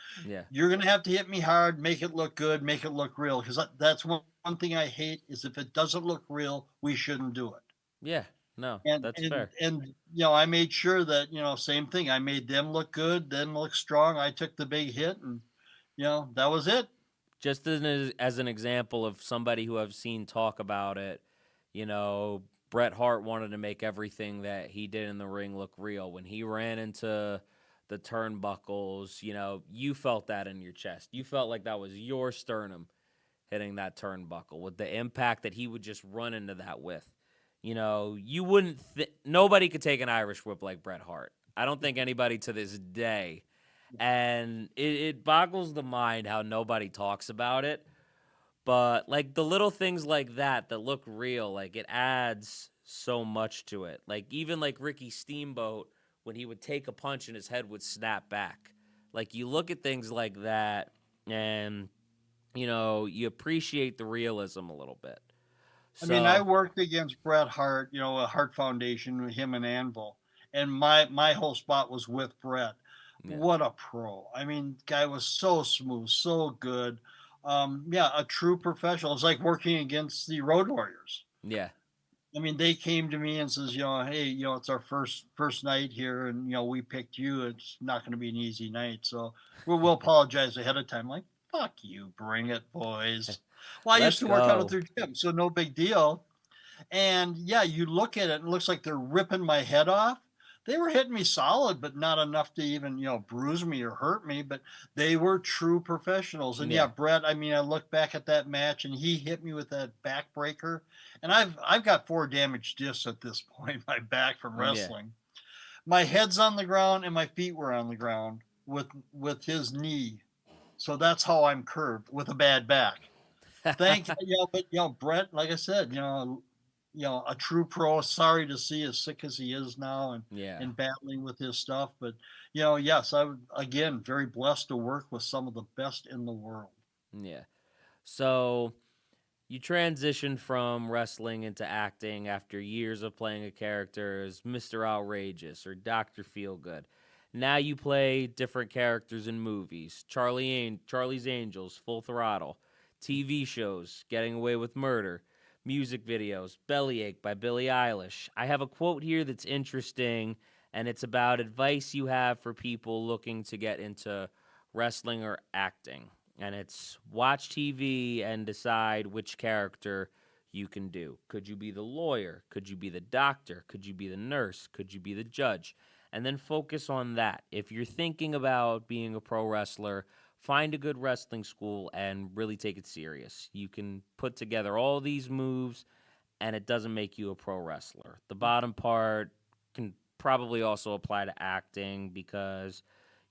you're gonna have to hit me hard, make it look good, make it look real, because that's one thing I hate is if it doesn't look real, we shouldn't do it.
Yeah, no, that's fair.
And I made sure that same thing. I made them look good, them look strong. I took the big hit, and that was it.
Just as an example of somebody who I've seen talk about it, Bret Hart wanted to make everything that he did in the ring look real. When he ran into the turnbuckles, you felt that in your chest. You felt like that was your sternum hitting that turnbuckle with the impact that he would just run into that with. You wouldn't nobody could take an Irish whip like Bret Hart. I don't think anybody to this day. And it boggles the mind how nobody talks about it. But like the little things like that look real, like it adds so much to it. Like even like Ricky Steamboat, when he would take a punch and his head would snap back. Like you look at things like that and you appreciate the realism a little bit.
I mean, I worked against Bret Hart, a Hart Foundation with him and Anvil, and my whole spot was with Bret. Yeah. What a pro. I mean, guy was so smooth, so good. A true professional. It's like working against the Road Warriors.
Yeah.
I mean, they came to me and says, hey, it's our first night here, and we picked you. It's not going to be an easy night, so we'll apologize ahead of time. Like, fuck you, bring it, boys. Well, I used to work out at their gym, so no big deal. And you look at it, and it looks like they're ripping my head off. They were hitting me solid, but not enough to even, bruise me or hurt me. But they were true professionals. And Bret, I mean, I look back at that match and he hit me with that backbreaker. And I've got 4 damaged discs at this point, my back from wrestling. Yeah. My head's on the ground and my feet were on the ground with his knee. So that's how I'm curved with a bad back. Thank you. But Bret, like I said, a true pro. Sorry to see as sick as he is now and battling with his stuff. But, yes, I'm, again, very blessed to work with some of the best in the world.
Yeah. So you transitioned from wrestling into acting after years of playing a character as Mr. Outrageous or Dr. Feelgood. Now you play different characters in movies. Charlie's Angels, Full Throttle, TV shows, Getting Away with Murder, music videos, Bellyache by Billie Eilish. I have a quote here that's interesting, and it's about advice you have for people looking to get into wrestling or acting. And it's watch TV and decide which character you can do. Could you be the lawyer? Could you be the doctor? Could you be the nurse? Could you be the judge? And then focus on that. If you're thinking about being a pro wrestler, find a good wrestling school and really take it serious. You can put together all these moves, and it doesn't make you a pro wrestler. The bottom part can probably also apply to acting because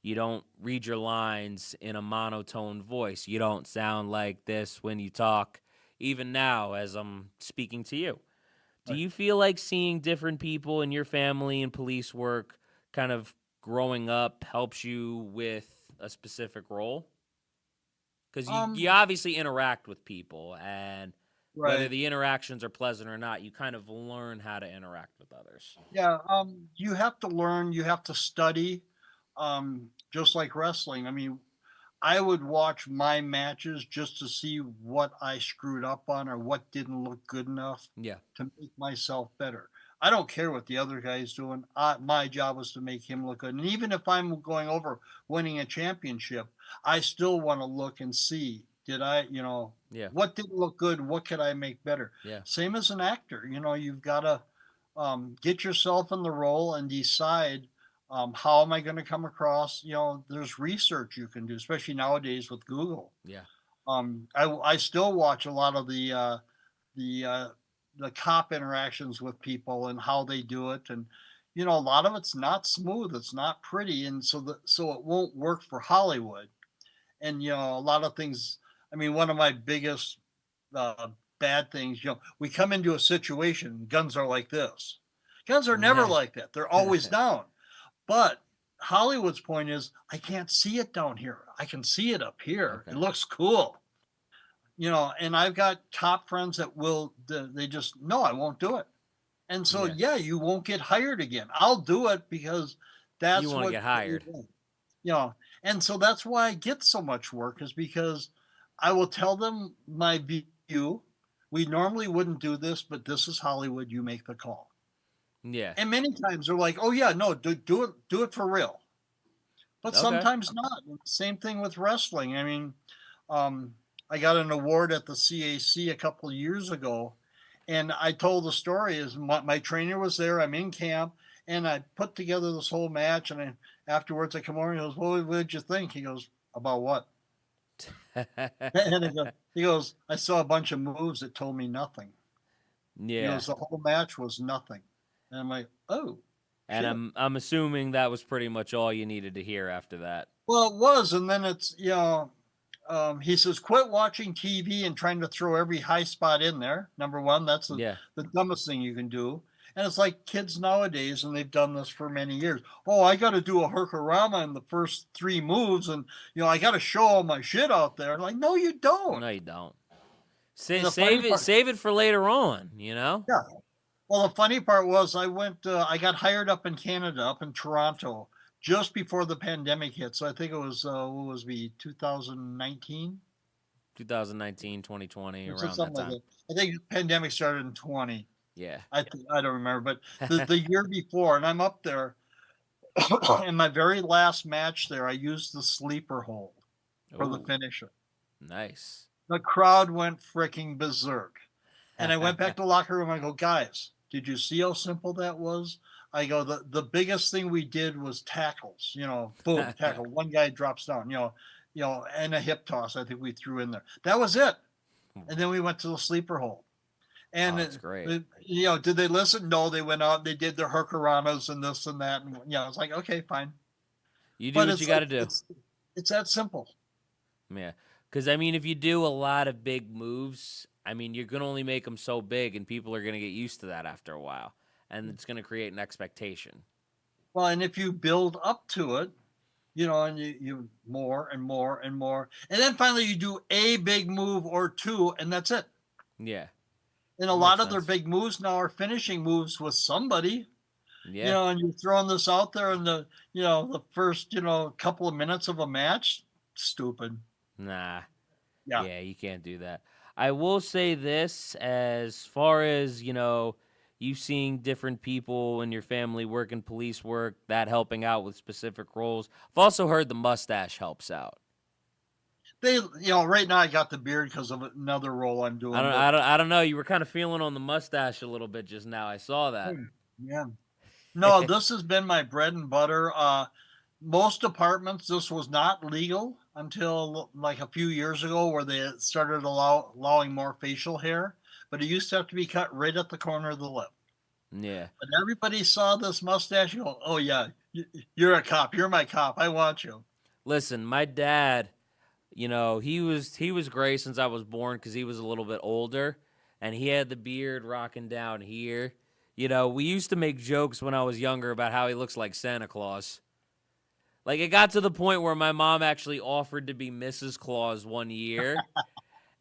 you don't read your lines in a monotone voice. You don't sound like this when you talk, even now as I'm speaking to you. Do
Right.
you feel like seeing different people in your family and police work kind of growing up helps you with a specific role? Because you
Um,
obviously interact with people, and whether
right.
the interactions are pleasant or not, you kind of learn how to interact with others.
Yeah. You have to learn, you have to study, just like wrestling. I mean, I would watch my matches just to see what I screwed up on or what didn't look good enough
Yeah.
to make myself better. I don't care what the other guy's doing. My job was to make him look good. And even if I'm going over winning a championship, I still want to look and see, did I,
Yeah.
what didn't look good? What could I make better?
Yeah.
Same as an actor, you've got to get yourself in the role and decide, how am I going to come across? There's research you can do, especially nowadays with Google.
Yeah.
I still watch a lot of the uh, the cop interactions with people and how they do it, and a lot of it's not smooth, it's not pretty, and so it won't work for Hollywood. And a lot of things. I mean, one of my biggest uh, bad things, we come into a situation, guns are like this. Guns are never like that. They're always down. But Hollywood's point is, I can't see it down here. I can see it up here. It
Okay.
looks cool. And I've got top friends that they just, no, I won't do it. And so,
Yeah.
yeah, you won't get hired again. I'll do it because
You
that's
want to
what,
get hired.
you know, and so that's why I get so much work, is because I will tell them my view. We normally wouldn't do this, but this is Hollywood. You make the call.
Yeah.
And many times they're like, "Oh yeah, no, do it for real." But
Okay.
sometimes not. Same thing with wrestling. I mean, um, I got an award at the CAC a couple of years ago, and I told the story is my trainer was there. I'm in camp, and I put together this whole match. And afterwards, I come over and he goes, "Well, what did you think?" He goes, "About what?" And he goes, "I saw a bunch of moves that told me nothing." He
Yeah.
goes, "The whole match was nothing." And I'm like, "Oh,
And
shit."
I'm assuming that was pretty much all you needed to hear after that.
Well, it was, and then it's he says, "Quit watching TV and trying to throw every high spot in there." Number one, that's
Yeah.
the dumbest thing you can do. And it's like kids nowadays, and they've done this for many years. Oh, I got to do a herkarama in the first three moves, and I got to show all my shit out there. Like, no, you don't.
No, you don't.
And the funny part,
Save it for later on, you know?
yeah. Well, the funny part was I got hired up in Canada, up in Toronto, just before the pandemic hit. So I think it was, what was we, 2019?
2019, 2020,
Or
around that
something like
time.
that. I think the pandemic started in 20.
Yeah.
I don't remember, but the year before, and I'm up there. In my very last match there, I used the sleeper hold for the
Ooh,
finisher.
nice.
The crowd went freaking berserk. And I went back to the locker room. I go, "Guys, did you see how simple that was?" I go, the biggest thing we did was tackles, boom, tackle. One guy drops down, and a hip toss. I think we threw in there. That was it. And then we went to the sleeper hold.
Oh,
And
that's great.
did they listen? No, they went out. They did their herkaramas and this and that. And it's like, okay, fine.
You do
But
what you
it's
got
like
to do.
it's that simple.
Yeah. Because, I mean, if you do a lot of big moves, I mean, you're going to only make them so big, and people are going to get used to that after a while. And it's going to create an expectation.
Well, and if you build up to it, and you more and more and more, and then finally you do a big move or two, and that's it.
Yeah.
And a
That
lot
makes
of their
sense.
big moves now are finishing moves with somebody,
Yeah.
and you're throwing this out there in the first, couple of minutes of a match. Stupid.
Nah.
Yeah.
Yeah, you can't do that. I will say this, as far as, you seeing different people in your family working police work, that helping out with specific roles. I've also heard the mustache helps out.
They, right now I got the beard because of another role I'm doing.
I don't know. You were kind of feeling on the mustache a little bit just now. I saw that.
Yeah. No, this has been my bread and butter. Most departments, this was not legal until like a few years ago, where they started allowing more facial hair, but it used to have to be cut right at the corner of the lip.
Yeah.
But everybody saw this mustache and go, oh, yeah, you're a cop. You're my cop. I want you.
Listen, my dad, he was gray since I was born because he was a little bit older, and he had the beard rocking down here. We used to make jokes when I was younger about how he looks like Santa Claus. Like, it got to the point where my mom actually offered to be Mrs. Claus one year,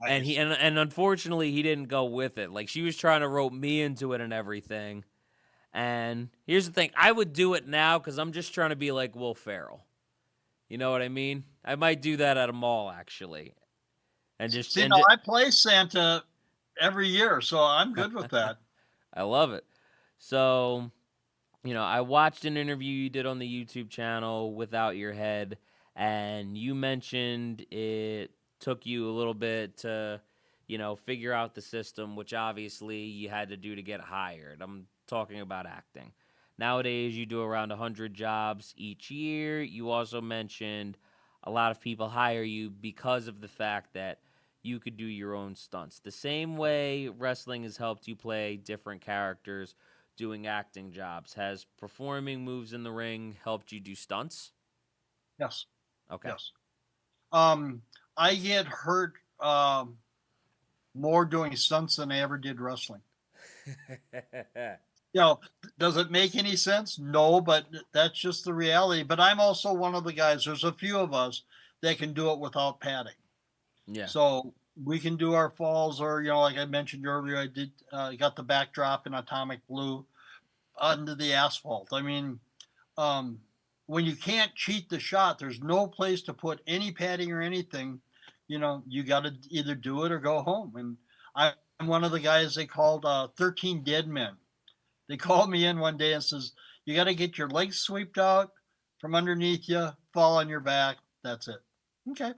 and
Nice.
and unfortunately he didn't go with it. Like, she was trying to rope me into it and everything. And here's the thing, I would do it now because I'm just trying to be like Will Ferrell. You know what I mean? I might do that at a mall, actually. And just
See, no, I play Santa every year, so I'm good with that.
I love it. So, I watched an interview you did on the YouTube channel, Without Your Head, and you mentioned it took you a little bit to, figure out the system, which obviously you had to do to get hired. I'm talking about acting. Nowadays, you do around 100 jobs each year. You also mentioned a lot of people hire you because of the fact that you could do your own stunts. The same way wrestling has helped you play different characters doing acting jobs. Has performing moves in the ring helped you do stunts?
Yes.
Okay.
Yes. I get hurt more doing stunts than I ever did wrestling. Does it make any sense? No, but that's just the reality. But I'm also one of the guys, there's a few of us that can do it without padding.
Yeah.
So we can do our falls, or, like I mentioned earlier, I did got the backdrop in Atomic Blue under the asphalt. I mean, when you can't cheat the shot, there's no place to put any padding or anything. You got to either do it or go home. And I'm one of the guys they called 13 Dead Men. They called me in one day and says, you got to get your legs swept out from underneath you, fall on your back. That's it. Okay.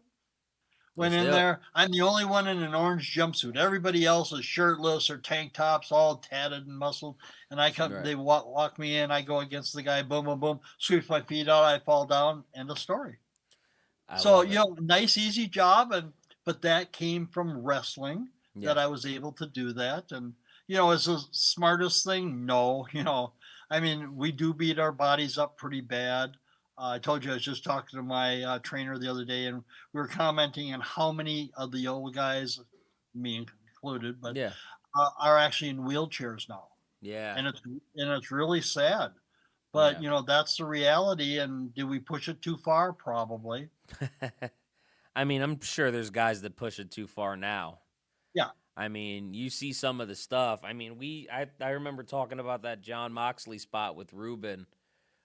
Went in there. I'm the only one in an orange jumpsuit. Everybody else is shirtless or tank tops, all tatted and muscled. And I come, They walk me in. I go against the guy. Boom, boom, boom. Sweeps my feet out. I fall down. End of story. So nice, easy job. But that came from wrestling that I was able to do that. And is the smartest thing? No. I mean, we do beat our bodies up pretty bad. I told you I was just talking to my trainer the other day, and we were commenting on how many of the old guys, me included, but are actually in wheelchairs now.
Yeah.
And it's really sad. But that's the reality. And did we push it too far? Probably.
I mean, I'm sure there's guys that push it too far now.
Yeah.
I mean, you see some of the stuff. I mean, I remember talking about that John Moxley spot with Ruben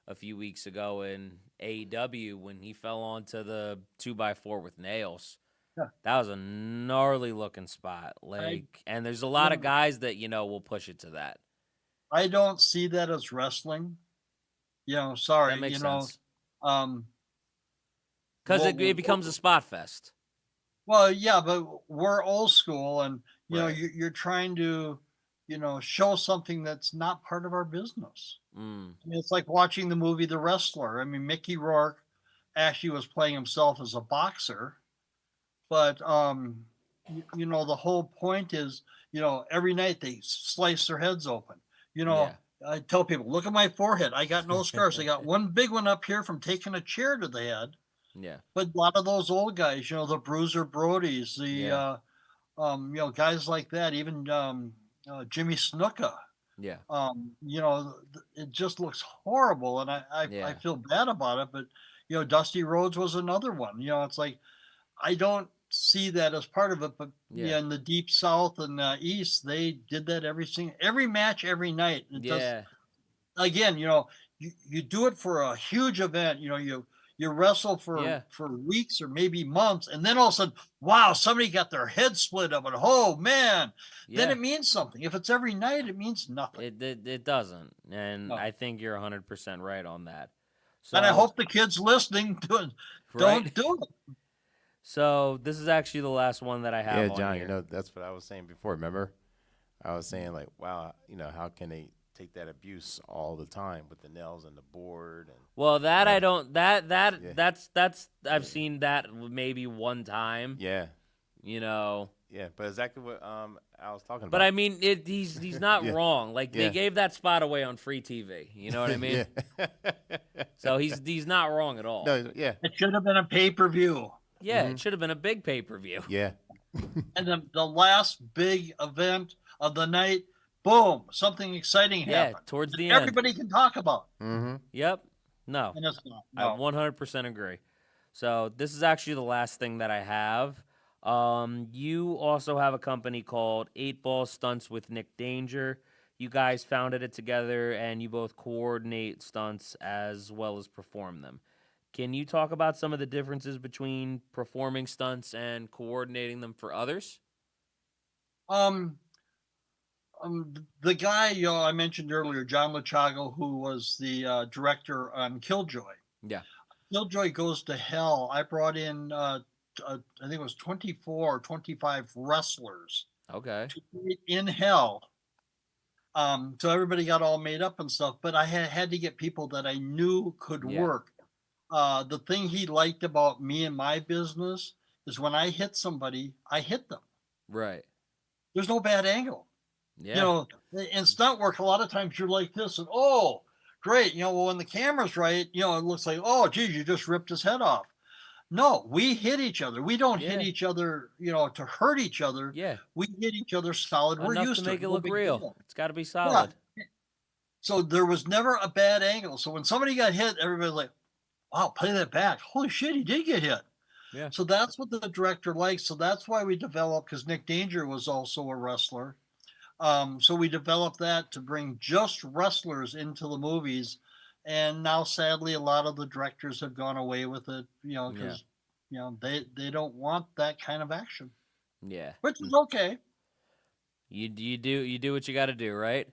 a few weeks ago in AEW when he fell onto the 2x4 with nails.
Yeah.
That was a gnarly looking spot. And there's a lot of guys that, will push it to that.
I don't see that as wrestling. Sorry.
That makes sense.
Because
it becomes a spot fest.
Well, yeah, but we're old school, and you're trying to, show something that's not part of our business. I mean, it's like watching the movie The Wrestler. I mean, Mickey Rourke actually was playing himself as a boxer, but the whole point is, every night they slice their heads open. I tell people, look at my forehead. I got no scars. I got one big one up here from taking a chair to the head.
Yeah.
But a lot of those old guys, the Bruiser Brodies, guys like that, even Jimmy Snuka.
Yeah.
It just looks horrible, and I feel bad about it. But Dusty Rhodes was another one. It's like I don't see that as part of it. But in the Deep South and East, they did that every match, every night. Again, you do it for a huge event. You wrestle for weeks or maybe months, and then all of a sudden, wow, somebody got their head split up, and oh man, then it means something. If it's every night, it means nothing.
It doesn't, and I think you're 100% right on that.
So, and I hope the kids listening don't do it.
So this is actually the last one that I have.
Yeah, John,
on here.
That's what I was saying before. Remember, I was saying like, wow, how can they take that abuse all the time with the nails and the board? And
well, that I don't. That's I've seen that maybe one time.
Yeah. Yeah, but exactly what I was talking
But
about.
I mean, he's not
Yeah.
wrong. Like they
Yeah.
gave that spot away on free TV. You know what I mean?
Yeah.
So he's not wrong at all.
No, yeah.
It should have been a pay-per-view.
Yeah, it should have been a big pay-per-view.
Yeah.
And the last big event of the night, boom, something exciting
Yeah,
happened.
towards
that
the end.
everybody can talk about.
Mm-hmm.
Yep. No.
And it's not.
I
No.
100% agree. So this is actually the last thing that I have. You also have a company called 8 Ball Stunts with Nick Danger. You guys founded it together, and you both coordinate stunts as well as perform them. Can you talk about some of the differences between performing stunts and coordinating them for others?
Um, the guy I mentioned earlier, John Lachago, who was the director on Killjoy.
Yeah.
Killjoy Goes to Hell. I brought in, I think it was 24 or 25 wrestlers
Okay.
to be in hell. So everybody got all made up and stuff, but I had to get people that I knew could
Yeah.
work. The thing he liked about me and my business is when I hit somebody, I hit them.
Right.
There's no bad angle.
Yeah.
You know, in stunt work, a lot of times you're like this and, oh, great. You know, well, when the camera's right, you know, it looks like, oh, geez, you just ripped his head off. No, we hit each other. We don't hit
Yeah.
each other, you know, to hurt each other.
Yeah.
We hit each other solid. We're
Enough
used
to
to
make it
No
look
big
real.
deal.
It's got to be solid.
Yeah. So there was never a bad angle. So when somebody got hit, everybody's like, wow, play that back. Holy shit, he did get hit.
Yeah.
So that's what the director likes. So that's why we developed, because Nick Danger was also a wrestler. So we developed that to bring just wrestlers into the movies. And now, sadly, a lot of the directors have gone away with it, you know, because, you know, they don't want that kind of action,
Yeah.
which is okay.
You do what you got to do, right?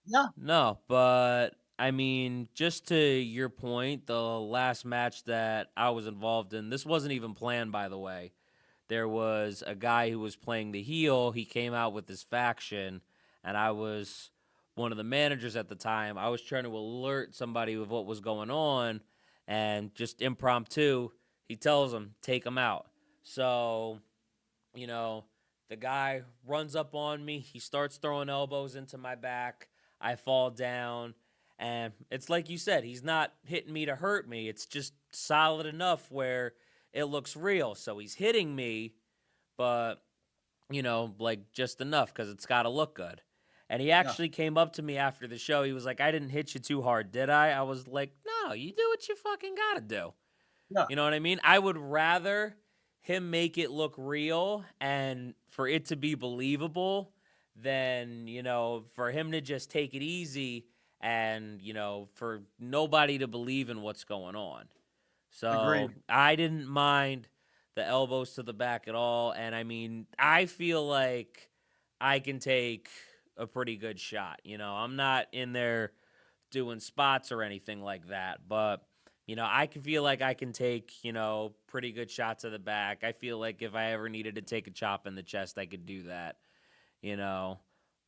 Yeah.
No, but I mean, just to your point, the last match that I was involved in, this wasn't even planned, by the way. There was a guy who was playing the heel. He came out with his faction, and I was one of the managers at the time. I was trying to alert somebody of what was going on, and just impromptu, he tells him, take him out. So, you know, the guy runs up on me. He starts throwing elbows into my back. I fall down. And it's like you said, he's not hitting me to hurt me. It's just solid enough where it looks real. So he's hitting me, but, you know, like just enough because it's got to look good. And he actually came up to me after the show. He was like, I didn't hit you too hard, did I? I was like, no, you do what you fucking got to do.
Yeah.
You know what I mean? I would rather him make it look real and for it to be believable than, you know, for him to just take it easy and, you know, for nobody to believe in what's going on. So
Agreed.
I didn't mind the elbows to the back at all. And I mean, I feel like I can take a pretty good shot. You know, I'm not in there doing spots or anything like that, but, you know, I can feel like I can take, you know, pretty good shots to the back. I feel like if I ever needed to take a chop in the chest, I could do that, you know.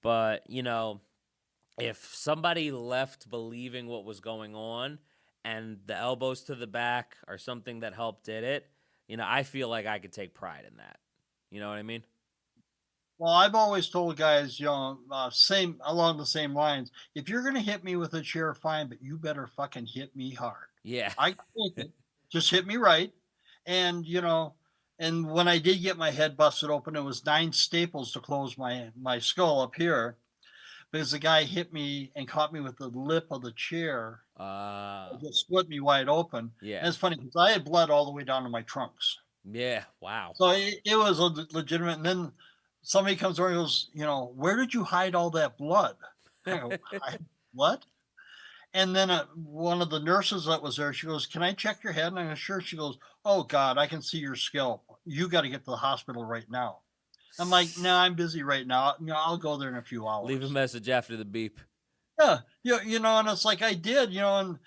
But, you know, if somebody left believing what was going on and the elbows to the back are something that helped did it, you know, I feel like I could take pride in that. You know what I mean?
Well, I've always told guys, you know, along the same lines. If you're gonna hit me with a chair, fine, but you better fucking hit me hard.
Yeah.
I can take it. Just hit me right. And, you know, and when I did get my head busted open, it was 9 staples to close my skull up here, because the guy hit me and caught me with the lip of the chair. It just split me wide open.
Yeah.
And it's funny because I had blood all the way down to my trunks.
Yeah. Wow.
So it was legitimate. And then somebody comes over and goes, you know, where did you hide all that blood? I go, what? And then one of the nurses that was there, she goes, can I check your head? And I'm sure. She goes, oh, God, I can see your scalp. You got to get to the hospital right now. I'm like, no, I'm busy right now. You know, I'll go there in a few hours.
Leave a message after the beep.
Yeah. You know, and it's like I did, you know, and,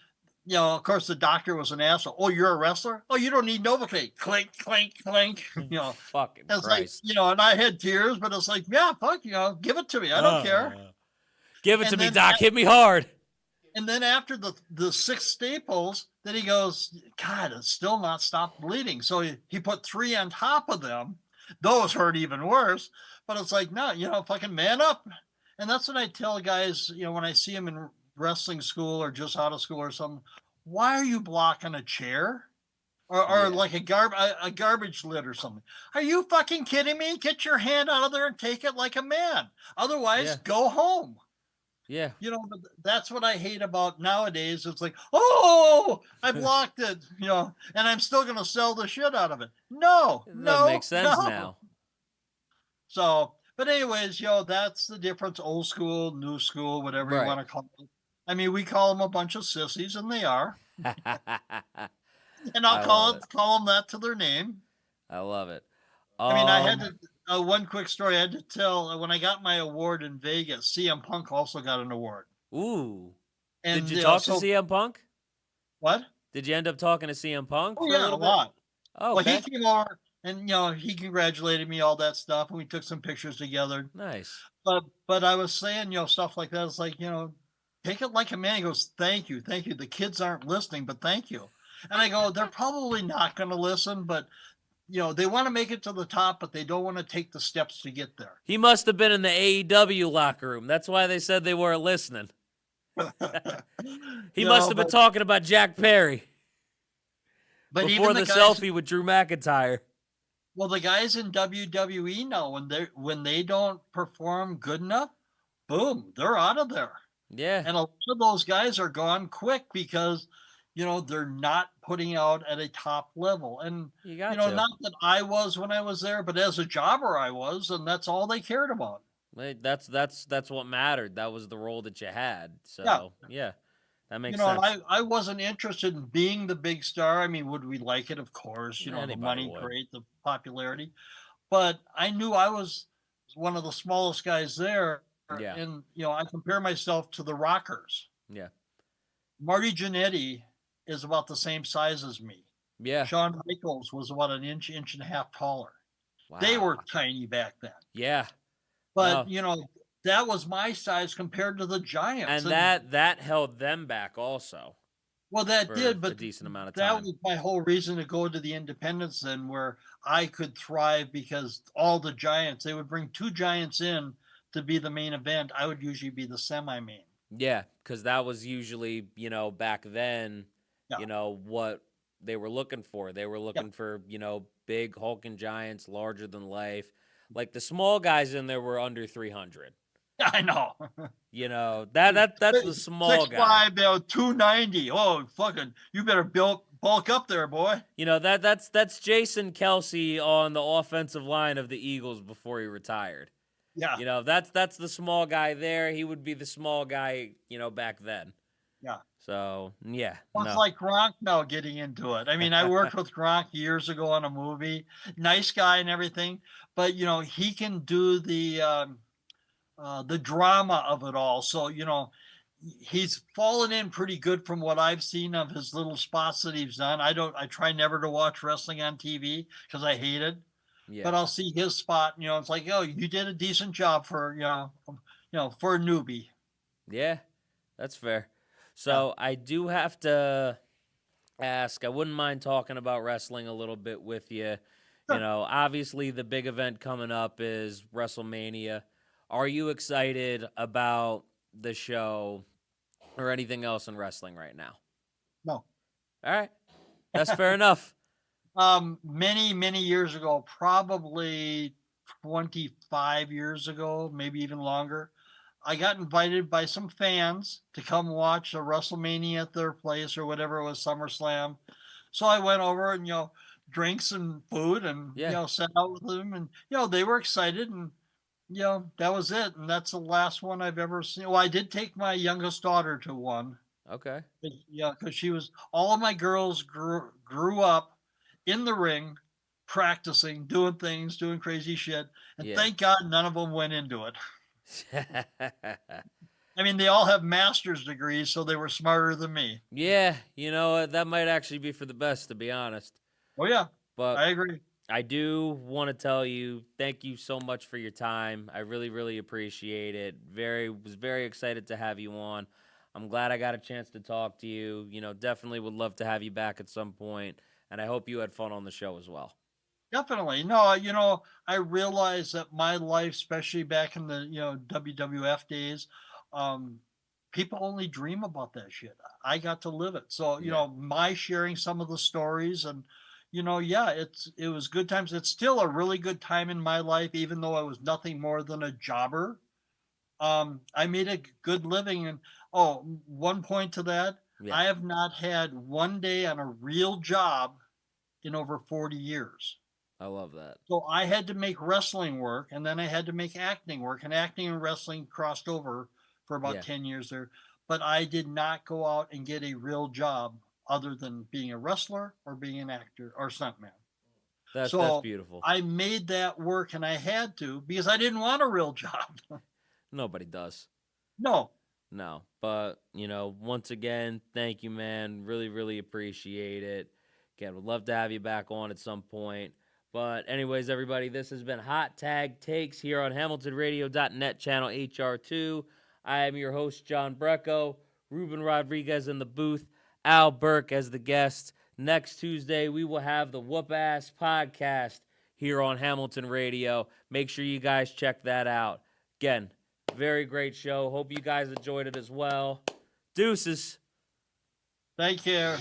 you know, of course, the doctor was an asshole. Oh, you're a wrestler? Oh, you don't need Novocaine. Clink, clink, clink. You know,
Fucking
it's
Christ.
like, you know, and I had tears, but it's like, yeah, fuck, you know, give it to me. I don't care.
Give it
And
to me,
then
Doc. Hit me hard.
And then after the 6 staples, then he goes, God, it's still not stopped bleeding. So he put 3 on top of them. Those hurt even worse. But it's like, no, fucking man up. And that's what I tell guys, when I see them in wrestling school or just out of school or something. Why are you blocking a chair? Or
Yeah.
like a garbage lid or something. Are you fucking kidding me? Get your hand out of there and take it like a man. Otherwise,
Yeah.
go home.
Yeah.
But that's what I hate about nowadays. It's like, oh, I blocked it, and I'm still going to sell the shit out of it. No,
That makes
no,
sense
no.
now.
So, but anyways, that's the difference. Old school, new school, whatever you
Right.
want to call it. I mean, we call them a bunch of sissies, and they are. And I'll
I
call
love it.
them that to their name.
I love it.
I mean, I had to one quick story I had to tell. When I got my award in Vegas, CM Punk also got an award.
Ooh.
And
Did you talk to CM Punk?
What?
Did you end up talking to CM Punk
Oh
for
yeah,
a little
a
bit?
lot.
Oh,
Well,
okay.
he came over and he congratulated me, all that stuff, and we took some pictures together.
Nice.
But I was saying, stuff like that. It's like, take it like a man. He goes, thank you, thank you. The kids aren't listening, but thank you. And I go, they're probably not going to listen, but they want to make it to the top, but they don't want to take the steps to get there.
He must have been in the AEW locker room. That's why they said they weren't listening. He must have been talking about Jack Perry.
But
before
even
the selfie with Drew McIntyre.
Well, the guys in WWE now, when they don't perform good enough, boom, they're out of there.
Yeah.
And a lot of those guys are gone quick because, they're not putting out at a top level. And, not that I was when I was there, but as a jobber I was, and that's all they cared about.
That's what mattered. That was the role that you had. So, yeah that makes
sense.
And
I wasn't interested in being the big star. I mean, would we like it? Of course, the money,
would.
great, the popularity. But I knew I was one of the smallest guys there.
Yeah.
And, I compare myself to the Rockers.
Yeah.
Marty Jannetty is about the same size as me.
Yeah.
Shawn Michaels was about an inch and a half taller.
Wow.
They were tiny back then.
Yeah.
But, that was my size compared to the Giants.
And that held them back also.
Well, that did, but
a decent amount of
that
time.
was my whole reason to go to the independents then, where I could thrive, because all the Giants, they would bring two Giants in to be the main event. I would usually be the semi-main.
Yeah, because that was usually, back then, what they were looking for. They were looking for, big hulking giants, larger than life. Like the small guys in there were under 300.
I know.
That's the small guy.
6'5", 290. Oh, fucking, you better bulk up there, boy.
That's Jason Kelsey on the offensive line of the Eagles before he retired.
Yeah.
That's the small guy there. He would be the small guy, back then.
Yeah.
So, yeah.
Well, it's like Gronk now getting into it. I mean, I worked with Gronk years ago on a movie. Nice guy and everything. But, he can do the drama of it all. So, he's fallen in pretty good from what I've seen of his little spots that he's done. I try never to watch wrestling on TV because I hate it. Yeah. But I'll see his spot, it's like, oh, you did a decent job for, for a newbie.
Yeah, that's fair. So I do have to ask, I wouldn't mind talking about wrestling a little bit with you. Sure. Obviously the big event coming up is WrestleMania. Are you excited about the show or anything else in wrestling right now?
No.
All right. That's fair enough.
Many years ago, probably 25 years ago, maybe even longer, I got invited by some fans to come watch a WrestleMania at their place or whatever it was, SummerSlam. So I went over and, drank some food and, sat out with them, and, they were excited, and, that was it. And that's the last one I've ever seen. Well, I did take my youngest daughter to one.
Okay.
Yeah, because all of my girls grew up in the ring, practicing, doing things, doing crazy shit. And thank God none of them went into it. I mean, they all have master's degrees, so they were smarter than me.
Yeah, that might actually be for the best, to be honest.
Oh, yeah.
But
I agree.
I do want to tell you, thank you so much for your time. I really, really appreciate it. Was very excited to have you on. I'm glad I got a chance to talk to you. Definitely would love to have you back at some point. And I hope you had fun on the show as well.
Definitely. No, I realized that my life, especially back in the, WWF days, um, people only dream about that shit. I got to live it. So,
Yeah.
my sharing some of the stories and, yeah, it was good times. It's still a really good time in my life, even though I was nothing more than a jobber. I made a good living. And one point to that,
Yeah.
I have not had one day on a real job in over 40 years.
I love that.
So I had to make wrestling work, and then I had to make acting work, and acting and wrestling crossed over for about
Yeah.
10 years there. But I did not go out and get a real job other than being a wrestler or being an actor or stuntman.
That's
So
beautiful.
I made that work, and I had to because I didn't want a real job.
Nobody does.
No,
No. But, once again, thank you, man. Really, really appreciate it. Again, would love to have you back on at some point. But anyways, everybody, this has been Hot Tag Takes here on HamiltonRadio.net channel HR2. I am your host, John BRECKO. Ruben Rodriguez in the booth. Al Burke as the guest. Next Tuesday, we will have the Whoop Ass Podcast here on Hamilton Radio. Make sure you guys check that out. Again, very great show. Hope you guys enjoyed it as well. Deuces.
take care.